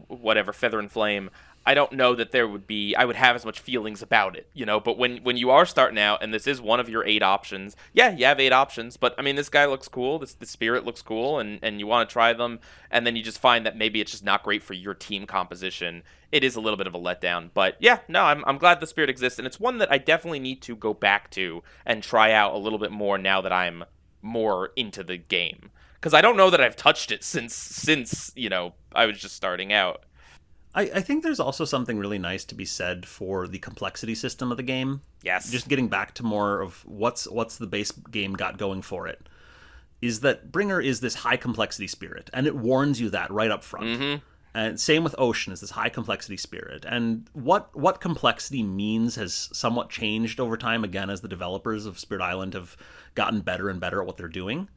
Speaker 2: whatever, Feather and Flame, I don't know that I would have as much feelings about it, but when you are starting out and this is one of your 8 options, you have 8 options, but I mean, this guy looks cool, the spirit looks cool, and you want to try them, and then you just find that maybe it's just not great for your team composition. It is a little bit of a letdown, but I'm glad the spirit exists, and it's one that I definitely need to go back to and try out a little bit more now that I'm more into the game, because I don't know that I've touched it since I was just starting out.
Speaker 1: I think there's also something really nice to be said for the complexity system of the game.
Speaker 2: Yes.
Speaker 1: Just getting back to more of what's the base game got going for it, is that Bringer is this high complexity spirit, and it warns you that right up front. And same with Ocean, is this high complexity spirit. And what complexity means has somewhat changed over time, again, as the developers of Spirit Island have gotten better and better at what they're doing.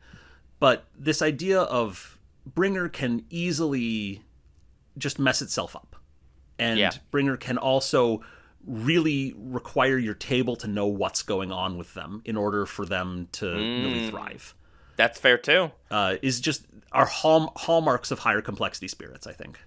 Speaker 1: But this idea of Bringer can easily just mess itself up. And Bringer can also really require your table to know what's going on with them in order for them to really thrive.
Speaker 2: That's fair too.
Speaker 1: Is just our hallmarks of higher complexity spirits, I think.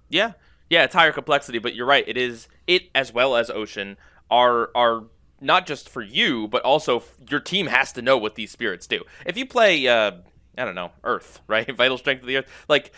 Speaker 2: Yeah, it's higher complexity, but you're right. It as well as Ocean are not just for you, but also your team has to know what these spirits do. If you play, I don't know, Earth, right? Vital Strength of the Earth, like,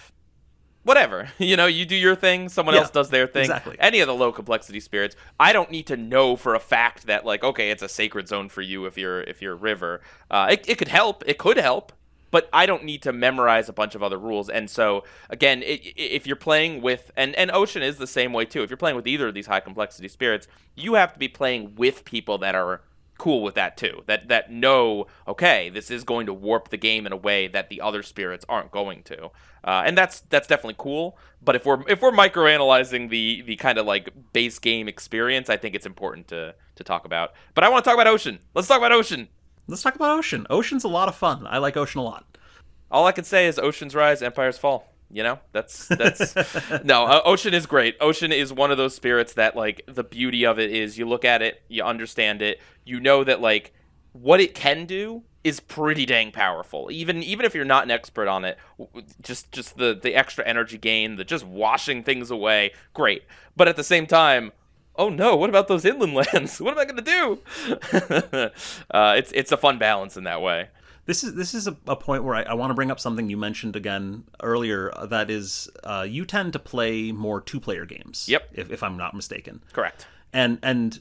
Speaker 2: whatever, you do your thing, someone else does their thing.
Speaker 1: Exactly.
Speaker 2: Any of the low complexity spirits, I don't need to know for a fact that, like, okay, it's a sacred zone for you if you're a river. It could help. It could help. but I don't need to memorize a bunch of other rules. And so again, if you're playing with, and Ocean is the same way too. If you're playing with either of these high complexity spirits, you have to be playing with people that are cool with that too. That know, okay, this is going to warp the game in a way that the other spirits aren't going to. And that's definitely cool. But if we're microanalyzing the kind of like base game experience, I think it's important to talk about. But I want to talk about Ocean. Let's talk about Ocean.
Speaker 1: Let's talk about Ocean. Ocean's a lot of fun. I like Ocean a lot.
Speaker 2: All I can say is Ocean's Rise, Empire's Fall. You know, that's no. Ocean is great. Ocean is one of those spirits that, like, the beauty of it is you look at it, you understand it, you know that, like, what it can do is pretty dang powerful. Even if you're not an expert on it, just the extra energy gain, the just washing things away, great. But at the same time, oh no, what about those inland lands? What am I gonna do? It's a fun balance in that way.
Speaker 1: This is a point where I want to bring up something you mentioned again earlier. That is, you tend to play more 2-player games.
Speaker 2: Yep.
Speaker 1: If I'm not mistaken.
Speaker 2: Correct.
Speaker 1: And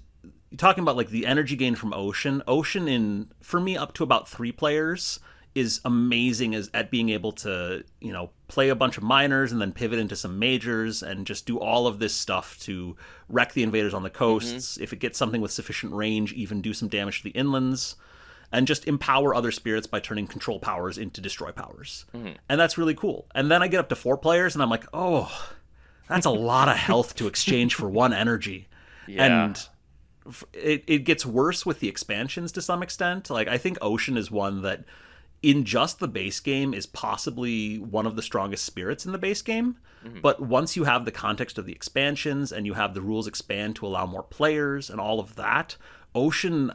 Speaker 1: talking about like the energy gain from Ocean in, for me, up to about 3 players is amazing at being able to, you know, play a bunch of minors and then pivot into some majors and just do all of this stuff to wreck the invaders on the coasts. If it gets something with sufficient range, even do some damage to the inlands. And just empower other spirits by turning control powers into destroy powers. And that's really cool. And then I get up to 4 players, and I'm like, oh, that's a lot of health to exchange for 1 energy.
Speaker 2: Yeah.
Speaker 1: And it gets worse with the expansions to some extent. Like, I think Ocean is one that, in just the base game, is possibly one of the strongest spirits in the base game. But once you have the context of the expansions, and you have the rules expand to allow more players, and all of that, Ocean...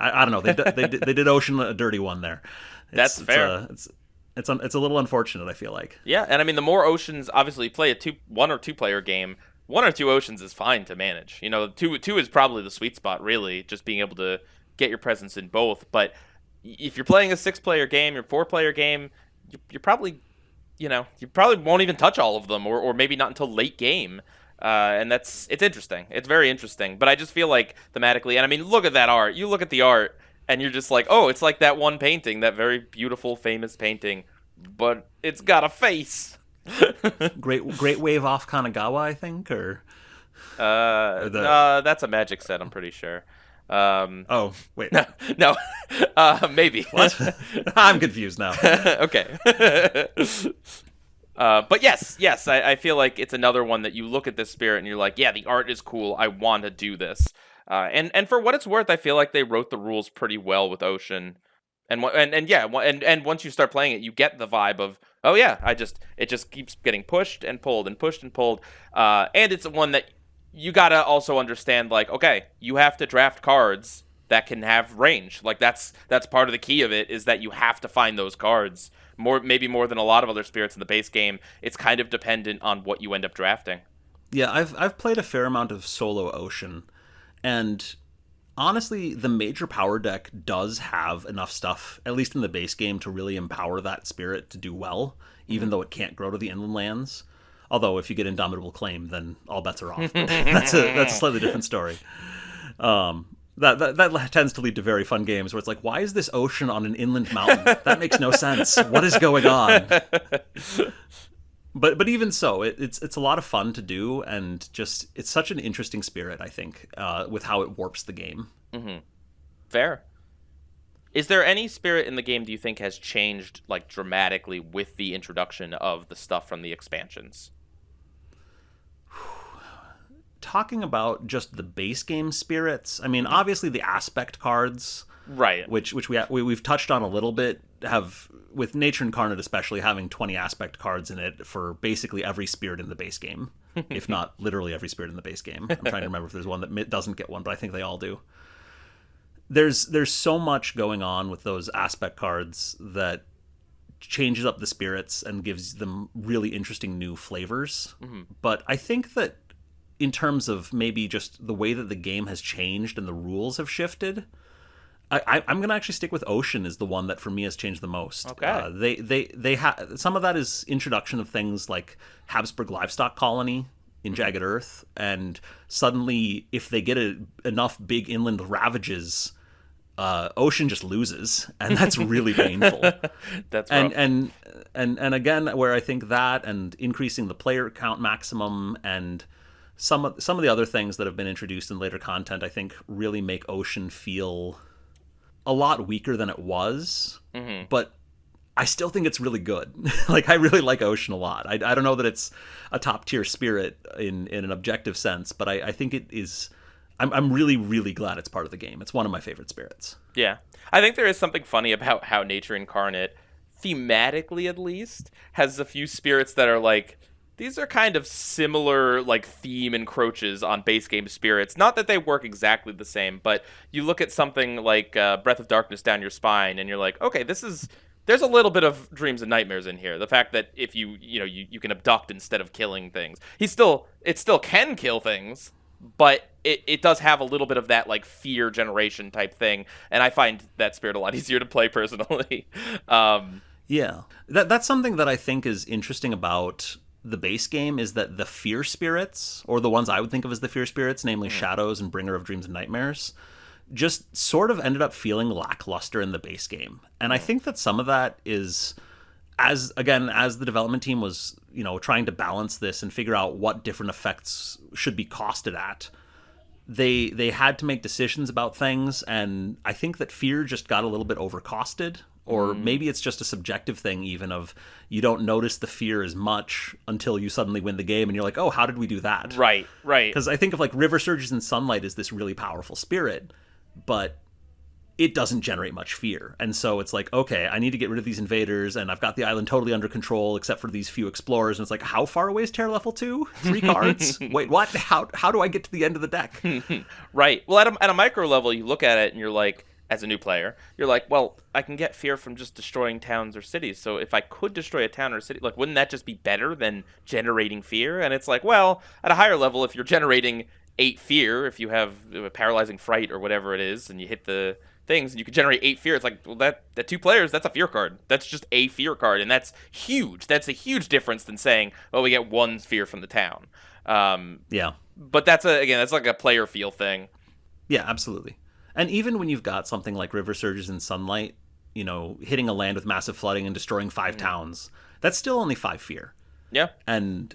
Speaker 1: I don't know. They did Ocean a dirty one there.
Speaker 2: That's fair.
Speaker 1: It's a little unfortunate, I feel like.
Speaker 2: Yeah, and I mean, the more Oceans, obviously, you play 1 or 2 player game, 1 or 2 Oceans is fine to manage. You know, two is probably the sweet spot, really, just being able to get your presence in both. But if you're playing a 6-player game, your 4-player game, you're probably, you won't even touch all of them, or maybe not until late game. And it's interesting. It's very interesting. But I just feel like thematically, and I mean, look at that art. You look at the art, and you're just like, oh, it's like that one painting, that very beautiful, famous painting, but it's got a face.
Speaker 1: Great Wave off Kanagawa, I think, or
Speaker 2: that's a Magic set, I'm pretty sure.
Speaker 1: Oh, wait.
Speaker 2: No. Maybe.
Speaker 1: What? I'm confused now.
Speaker 2: Okay. But yes, I feel like it's another one that you look at this spirit and you're like, yeah, the art is cool. I want to do this. And for what it's worth, I feel like they wrote the rules pretty well with Ocean. And once you start playing it, you get the vibe of, oh yeah, it just keeps getting pushed and pulled and pushed and pulled. And it's one that you gotta also understand, like, okay, you have to draft cards that can have range. Like that's part of the key of it, is that you have to find those cards. Maybe more than a lot of other spirits in the base game. It's kind of dependent on what you end up drafting.
Speaker 1: Yeah, I've played a fair amount of solo Ocean, and honestly, the major power deck does have enough stuff, at least in the base game, to really empower that spirit to do well, even though it can't grow to the inland lands. Although, if you get Indomitable Claim, then all bets are off. That's a slightly different story. That tends to lead to very fun games where it's like, why is this Ocean on an inland mountain? That makes no sense. What is going on? But even so, it's a lot of fun to do, and just it's such an interesting spirit, I think, with how it warps the game.
Speaker 2: Mm-hmm. Fair. Is there any spirit in the game do you think has changed, like, dramatically with the introduction of the stuff from the expansions?
Speaker 1: Talking about just the base game spirits, I mean, obviously the aspect cards,
Speaker 2: right?
Speaker 1: Which we've touched on a little bit, have, with Nature Incarnate especially, having 20 aspect cards in it for basically every spirit in the base game, if not literally every spirit in the base game. I'm trying to remember if there's one that doesn't get one, but I think they all do. There's so much going on with those aspect cards that changes up the spirits and gives them really interesting new flavors. But I think that in terms of maybe just the way that the game has changed and the rules have shifted, I'm going to actually stick with Ocean as the one that for me has changed the most.
Speaker 2: Okay.
Speaker 1: They some of that is introduction of things like Habsburg Livestock Colony in Jagged Earth, and suddenly if they get enough big inland ravages, Ocean just loses, and that's really painful.
Speaker 2: That's
Speaker 1: and
Speaker 2: rough.
Speaker 1: and and again, where I think that and increasing the player count maximum and some of the other things that have been introduced in later content, I think really make Ocean feel a lot weaker than it was. But I still think it's really good. Like, I really like Ocean a lot. I don't know that it's a top tier spirit in an objective sense, but I think it is. I'm really, really glad it's part of the game. It's one of my favorite spirits.
Speaker 2: Yeah. I think there is something funny about how Nature Incarnate, thematically at least, has a few spirits that are like, these are kind of similar, like, theme encroaches on base game spirits. Not that they work exactly the same, but you look at something like Breath of Darkness Down Your Spine, and you're like, okay, there's a little bit of dreams and nightmares in here. The fact that if you can abduct instead of killing things. It still can kill things, but it does have a little bit of that, like, fear generation type thing, and I find that spirit a lot easier to play personally.
Speaker 1: Yeah, that's something that I think is interesting about the base game, is that the fear spirits, or the ones I would think of as the fear spirits, namely Shadows and Bringer of Dreams and Nightmares, just sort of ended up feeling lackluster in the base game. And I think that some of that is, as the development team was, trying to balance this and figure out what different effects should be costed at, they had to make decisions about things, and I think that fear just got a little bit overcosted. Or maybe it's just a subjective thing, even, of you don't notice the fear as much until you suddenly win the game, and you're like, oh, how did we do that?
Speaker 2: Right.
Speaker 1: Because I think of, like, River Surges and Sunlight is this really powerful spirit, but it doesn't generate much fear. And so it's like, okay, I need to get rid of these invaders, and I've got the island totally under control, except for these few explorers. And it's like, how far away is Terror Level 2? 3 cards? Wait, what? How do I get to the end of the deck?
Speaker 2: Right. Well, at a micro level, you look at it and you're like, as a new player, you're like, well, I can get fear from just destroying towns or cities. So if I could destroy a town or city, like, wouldn't that just be better than generating fear? And it's like, well, at a higher level, if you're generating 8 fear, if you have a paralyzing fright or whatever it is, and you hit the things, and you can generate 8 fear, it's like, well, that 2 players, that's a fear card. That's just a fear card, and that's huge. That's a huge difference than saying, well, we get 1 fear from the town.
Speaker 1: Yeah.
Speaker 2: But that's like a player feel thing.
Speaker 1: Yeah, absolutely. And even when you've got something like River Surges and Sunlight, hitting a land with massive flooding and destroying 5 towns, that's still only 5 fear.
Speaker 2: Yeah.
Speaker 1: And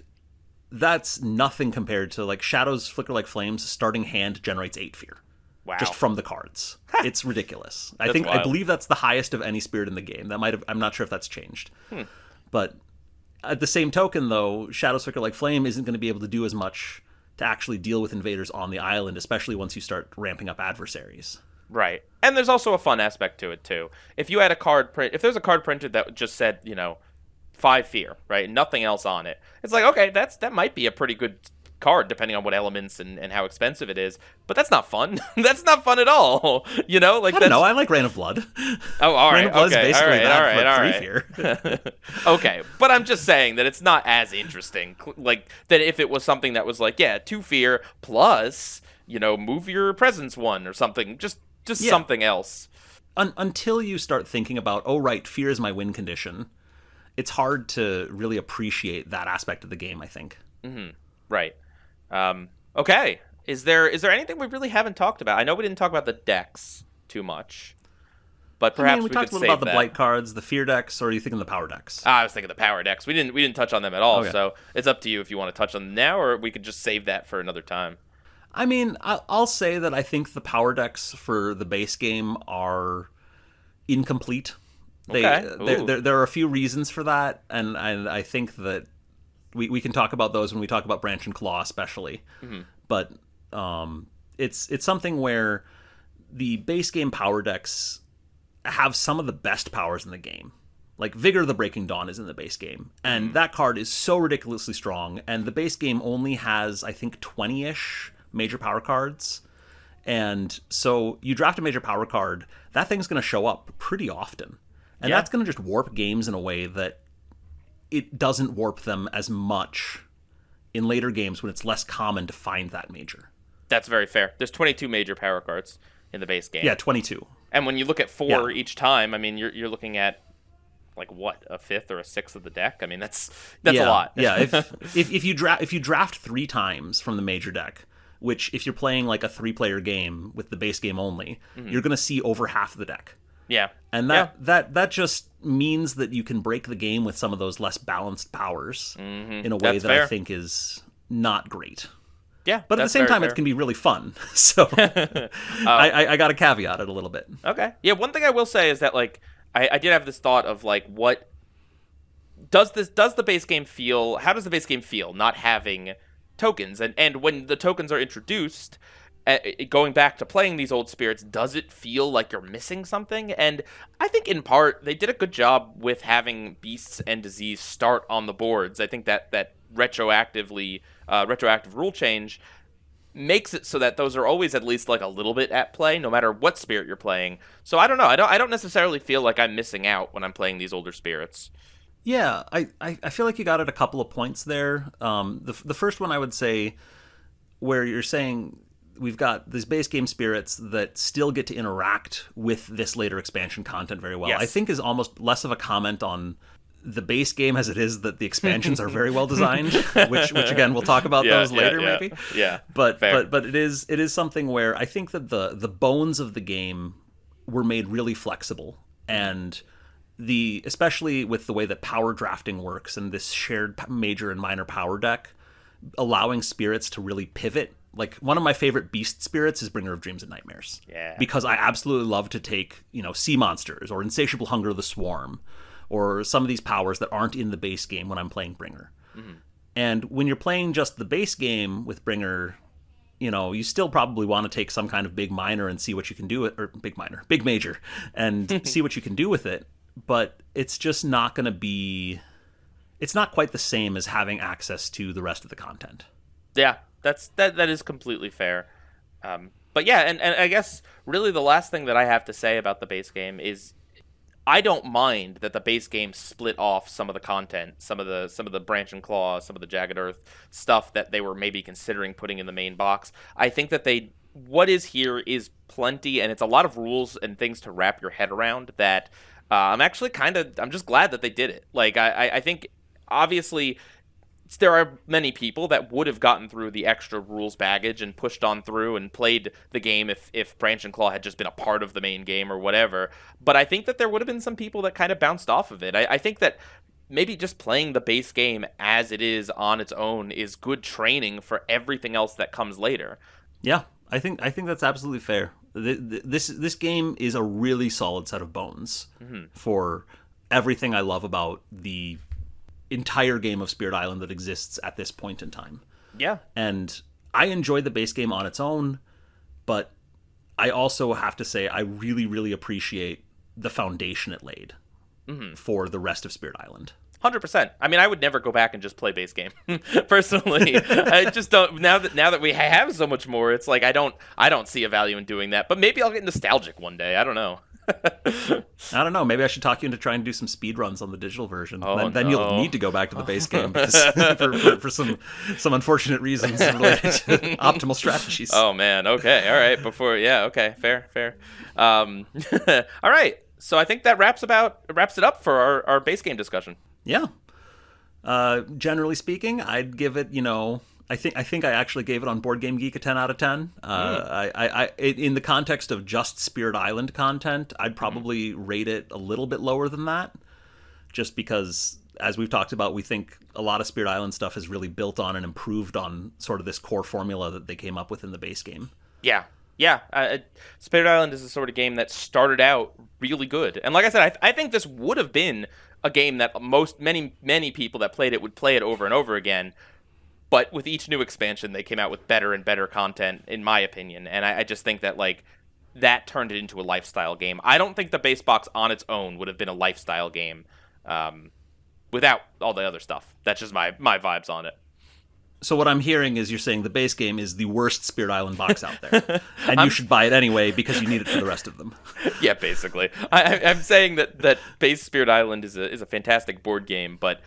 Speaker 1: that's nothing compared to, like, Shadows Flicker Like Flames starting hand generates 8 fear.
Speaker 2: Wow.
Speaker 1: Just from the cards. It's ridiculous.
Speaker 2: That's
Speaker 1: I
Speaker 2: wild.
Speaker 1: believe that's the highest of any spirit in the game. I'm not sure if that's changed. But at the same token, though, Shadows Flicker Like Flame isn't going to be able to do as much to actually deal with invaders on the island, especially once you start ramping up adversaries.
Speaker 2: Right. And there's also a fun aspect to it, too. If you had a card print, if there's a card printed that just said, 5 fear, right? Nothing else on it. It's like, okay, that might be a pretty good card, depending on what elements and how expensive it is. But that's not fun. That's not fun at all. Like,
Speaker 1: I don't know. I like Rain of Blood.
Speaker 2: Oh, all right.
Speaker 1: Rain of Blood
Speaker 2: Okay.
Speaker 1: is basically
Speaker 2: All
Speaker 1: that
Speaker 2: right.
Speaker 1: for 3 fear.
Speaker 2: Okay. But I'm just saying that it's not as interesting. Like, that if it was something that was like, yeah, 2 fear plus, move your presence 1 or something. Just something else.
Speaker 1: Until you start thinking about, oh, right, fear is my win condition, it's hard to really appreciate that aspect of the game, I think.
Speaker 2: Right. Okay. Is there anything we really haven't talked about? I know we didn't talk about the decks too much, but perhaps
Speaker 1: we talked a
Speaker 2: could
Speaker 1: little
Speaker 2: save
Speaker 1: about the blight cards, the fear decks, or are you thinking the power decks?
Speaker 2: I was thinking the power decks. We didn't touch on them at all,
Speaker 1: Okay.
Speaker 2: so it's up to you if you want to touch on them now, or we could just save that for another time.
Speaker 1: I mean, I'll say that I think the power decks for the base game are incomplete. There are a few reasons for that, and I think that we can talk about those when we talk about Branch and Claw, especially. But it's something where the base game power decks have some of the best powers in the game. Like, Vigor of the Breaking Dawn is in the base game, and that card is so ridiculously strong, and the base game only has, I think, 20-ish major power cards. And so you draft a major power card, that thing's going to show up pretty often. And that's going to just warp games in a way that it doesn't warp them as much in later games when it's less common to find that major.
Speaker 2: That's very fair. There's 22 major power cards in the base game.
Speaker 1: Yeah, 22.
Speaker 2: And when you look at 4 each time, I mean, you're looking at, like, what, a 5th or a 6th of the deck? I mean, that's a lot.
Speaker 1: Yeah, if you draft 3 times from the major deck, which if you're playing like a 3-player game with the base game only, you're going to see over half the deck.
Speaker 2: Yeah.
Speaker 1: And that just means that you can break the game with some of those less balanced powers in a way
Speaker 2: That's
Speaker 1: that
Speaker 2: fair.
Speaker 1: I think is not great.
Speaker 2: Yeah,
Speaker 1: But at the
Speaker 2: that's
Speaker 1: same
Speaker 2: very
Speaker 1: time,
Speaker 2: fair.
Speaker 1: it can be really fun. So I got to caveat it a little bit.
Speaker 2: Okay. Yeah, one thing I will say is that like I did have this thought of like what does the base game feel, how does the base game feel not having tokens? And when the tokens are introduced, going back to playing these old spirits, does it feel like you're missing something? And I think in part they did a good job with having beasts and disease start on the boards. I think that retroactive rule change makes it so that those are always at least like a little bit at play, no matter what spirit you're playing. So I don't know. I don't necessarily feel like I'm missing out when I'm playing these older spirits.
Speaker 1: Yeah, I feel like you got at a couple of points there. The first one I would say, where you're saying we've got these base game spirits that still get to interact with this later expansion content very well.
Speaker 2: Yes.
Speaker 1: I think is almost less of a comment on the base game as it is that the expansions are very well designed, which again we'll talk about those later maybe.
Speaker 2: Yeah.
Speaker 1: But
Speaker 2: Fair.
Speaker 1: but it is something where I think that the bones of the game were made really flexible, and especially with the way that power drafting works and this shared major and minor power deck, allowing spirits to really pivot. Like one of my favorite beast spirits is Bringer of Dreams and Nightmares.
Speaker 2: Yeah.
Speaker 1: Because I absolutely love to take, sea monsters or Insatiable Hunger of the Swarm or some of these powers that aren't in the base game when I'm playing Bringer. And when you're playing just the base game with Bringer, you still probably want to take some kind of big minor and see what you can do with, or big major, and see what you can do with it. But it's just not going to be, it's not quite the same as having access to the rest of the content.
Speaker 2: Yeah, that is completely fair. But yeah, and I guess really the last thing that I have to say about the base game is I don't mind that the base game split off some of the content, some of the Branch and Claw, some of the Jagged Earth stuff that they were maybe considering putting in the main box. I think that what is here is plenty, and it's a lot of rules and things to wrap your head around that I'm just glad that they did it. Like I think obviously there are many people that would have gotten through the extra rules baggage and pushed on through and played the game if Branch and Claw had just been a part of the main game or whatever. But I think that there would have been some people that kind of bounced off of it. I think that maybe just playing the base game as it is on its own is good training for everything else that comes later.
Speaker 1: Yeah, I think that's absolutely fair. This game is a really solid set of bones for everything I love about the entire game of Spirit Island that exists at this point in time.
Speaker 2: Yeah.
Speaker 1: And I enjoy the base game on its own, but I also have to say I really, really appreciate the foundation it laid for the rest of Spirit Island.
Speaker 2: 100%. I mean, I would never go back and just play base game. Personally, I just don't. Now that we have so much more, it's like I don't see a value in doing that. But maybe I'll get nostalgic one day. I don't know.
Speaker 1: I don't know. Maybe I should talk you into trying to do some speed runs on the digital version.
Speaker 2: Oh,
Speaker 1: then
Speaker 2: no.
Speaker 1: you'll need to go back to the base game because for some unfortunate reasons related to optimal strategies.
Speaker 2: Oh man. Okay. All right. Okay. Fair. All right. So I think that wraps it up for our base game discussion.
Speaker 1: Yeah. Generally speaking, I'd give it, I think I actually gave it on Board Game Geek a 10 out of 10. In the context of just Spirit Island content, I'd probably rate it a little bit lower than that, just because, as we've talked about, we think a lot of Spirit Island stuff is really built on and improved on sort of this core formula that they came up with in the base game.
Speaker 2: Yeah. Spirit Island is the sort of game that started out really good. And like I said, I think this would have been a game that many people that played it would play it over and over again. But with each new expansion, they came out with better and better content, in my opinion. And I just think that that turned it into a lifestyle game. I don't think the base box on its own would have been a lifestyle game without all the other stuff. That's just my vibes on it.
Speaker 1: So what I'm hearing is you're saying the base game is the worst Spirit Island box out there, and you should buy it anyway because you need it for the rest of them.
Speaker 2: Yeah, basically. I'm saying that base Spirit Island is a fantastic board game, but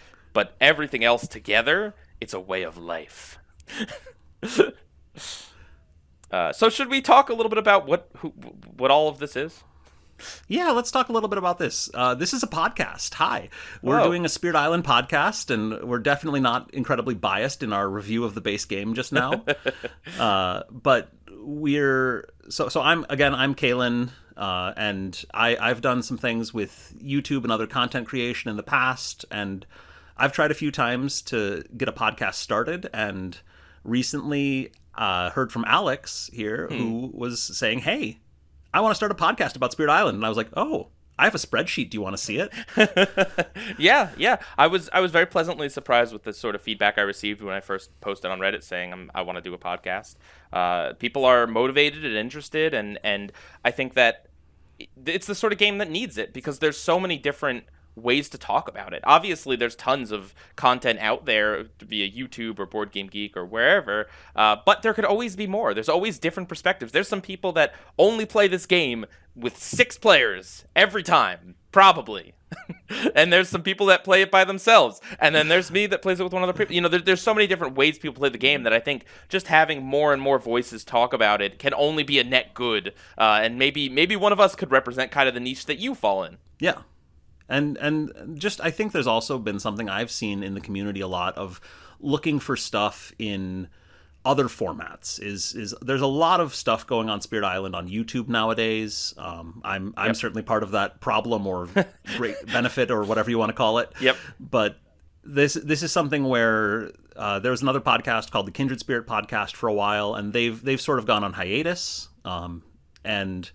Speaker 2: everything else together, it's a way of life. So should we talk a little bit about what all of this is?
Speaker 1: Yeah, let's talk a little bit about this. This is a podcast. Hi. We're
Speaker 2: Whoa.
Speaker 1: doing a Spirit Island podcast, and we're definitely not incredibly biased in our review of the base game just now. But we're so I'm Kalen, and I've done some things with YouTube and other content creation in the past, and I've tried a few times to get a podcast started, and recently heard from Alex here who was saying, "Hey, I want to start a podcast about Spirit Island." And I was like, "Oh, I have a spreadsheet. Do you want to see it?"
Speaker 2: Yeah. I was very pleasantly surprised with the sort of feedback I received when I first posted on Reddit saying I want to do a podcast. People are motivated and interested, and I think that it's the sort of game that needs it because there's so many different ways to talk about it. Obviously, there's tons of content out there via YouTube or Board Game Geek or wherever, but there could always be more. There's always different perspectives. There's some people that only play this game with 6 players every time, probably. And there's some people that play it by themselves. And then there's me that plays it with one other people. You know, there's so many different ways people play the game that I think just having more and more voices talk about it can only be a net good. And maybe one of us could represent kind of the niche that you fall in.
Speaker 1: Yeah. And just I think there's also been something I've seen in the community a lot of looking for stuff in other formats. Is there's a lot of stuff going on Spirit Island on YouTube nowadays. I'm certainly part of that problem or great benefit or whatever you want to call it.
Speaker 2: Yep.
Speaker 1: But this is something where there was another podcast called the Kindred Spirit Podcast for a while, and they've sort of gone on hiatus. And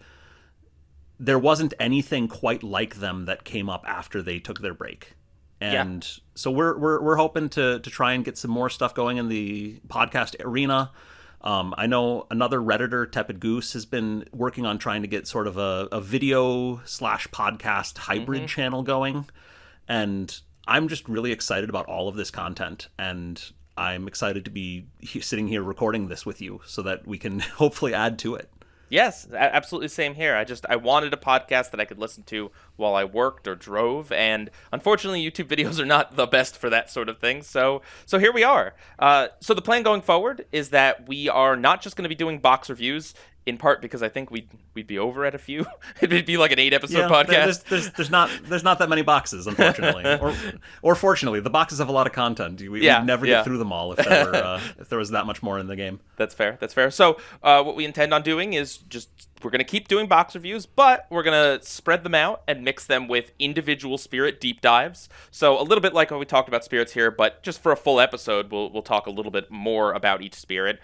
Speaker 1: there wasn't anything quite like them that came up after they took their break. And so we're hoping to try and get some more stuff going in the podcast arena. I know another Redditor, Tepid Goose, has been working on trying to get sort of a video/podcast hybrid channel going. And I'm just really excited about all of this content. And I'm excited to be sitting here recording this with you so that we can hopefully add to it.
Speaker 2: Yes, absolutely same here. I wanted a podcast that I could listen to while I worked or drove, and unfortunately YouTube videos are not the best for that sort of thing. So here we are. So the plan going forward is that we are not just going to be doing box reviews, in part because I think we'd be over at a few. It'd be like an 8-episode podcast.
Speaker 1: There's not that many boxes, unfortunately, or fortunately. The boxes have a lot of content. We'd never get through them all if there was that much more in the game.
Speaker 2: That's fair. So what we intend on doing is we're going to keep doing box reviews, but we're going to spread them out and mix them with individual Spirit deep dives. So a little bit like what we talked about Spirits here, but just for a full episode, we'll talk a little bit more about each Spirit.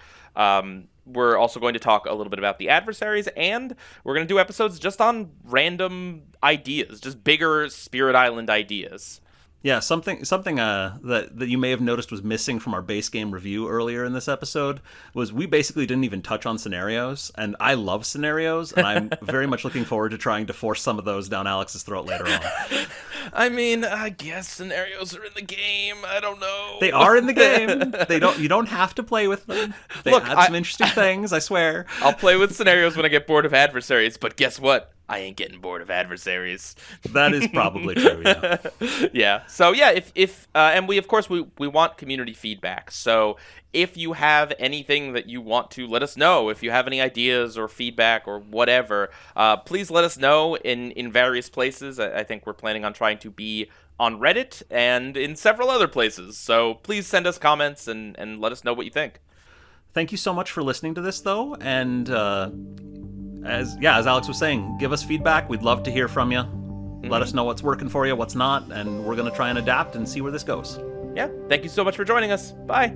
Speaker 2: We're also going to talk a little bit about the adversaries, and we're going to do episodes just on random ideas, just bigger Spirit Island ideas.
Speaker 1: Yeah, something that you may have noticed was missing from our base game review earlier in this episode was we basically didn't even touch on scenarios, and I love scenarios, and I'm very much looking forward to trying to force some of those down Alex's throat later on.
Speaker 2: I mean, I guess scenarios are in the game. I don't know.
Speaker 1: They are in the game. You don't have to play with them. They add some interesting things, I swear.
Speaker 2: I'll play with scenarios when I get bored of adversaries, but guess what? I ain't getting bored of adversaries.
Speaker 1: That is probably true, yeah.
Speaker 2: Yeah. So yeah, if and we of course we want community feedback. So if you have anything that you want to let us know, if you have any ideas or feedback or whatever, please let us know in various places. I think we're planning on trying to be on Reddit and in several other places. So please send us comments and let us know what you think.
Speaker 1: Thank you so much for listening to this, though, and as Alex was saying, give us feedback. We'd love to hear from you. Let us know what's working for you, what's not, and we're going to try and adapt and see where this goes.
Speaker 2: Yeah. Thank you so much for joining us. Bye.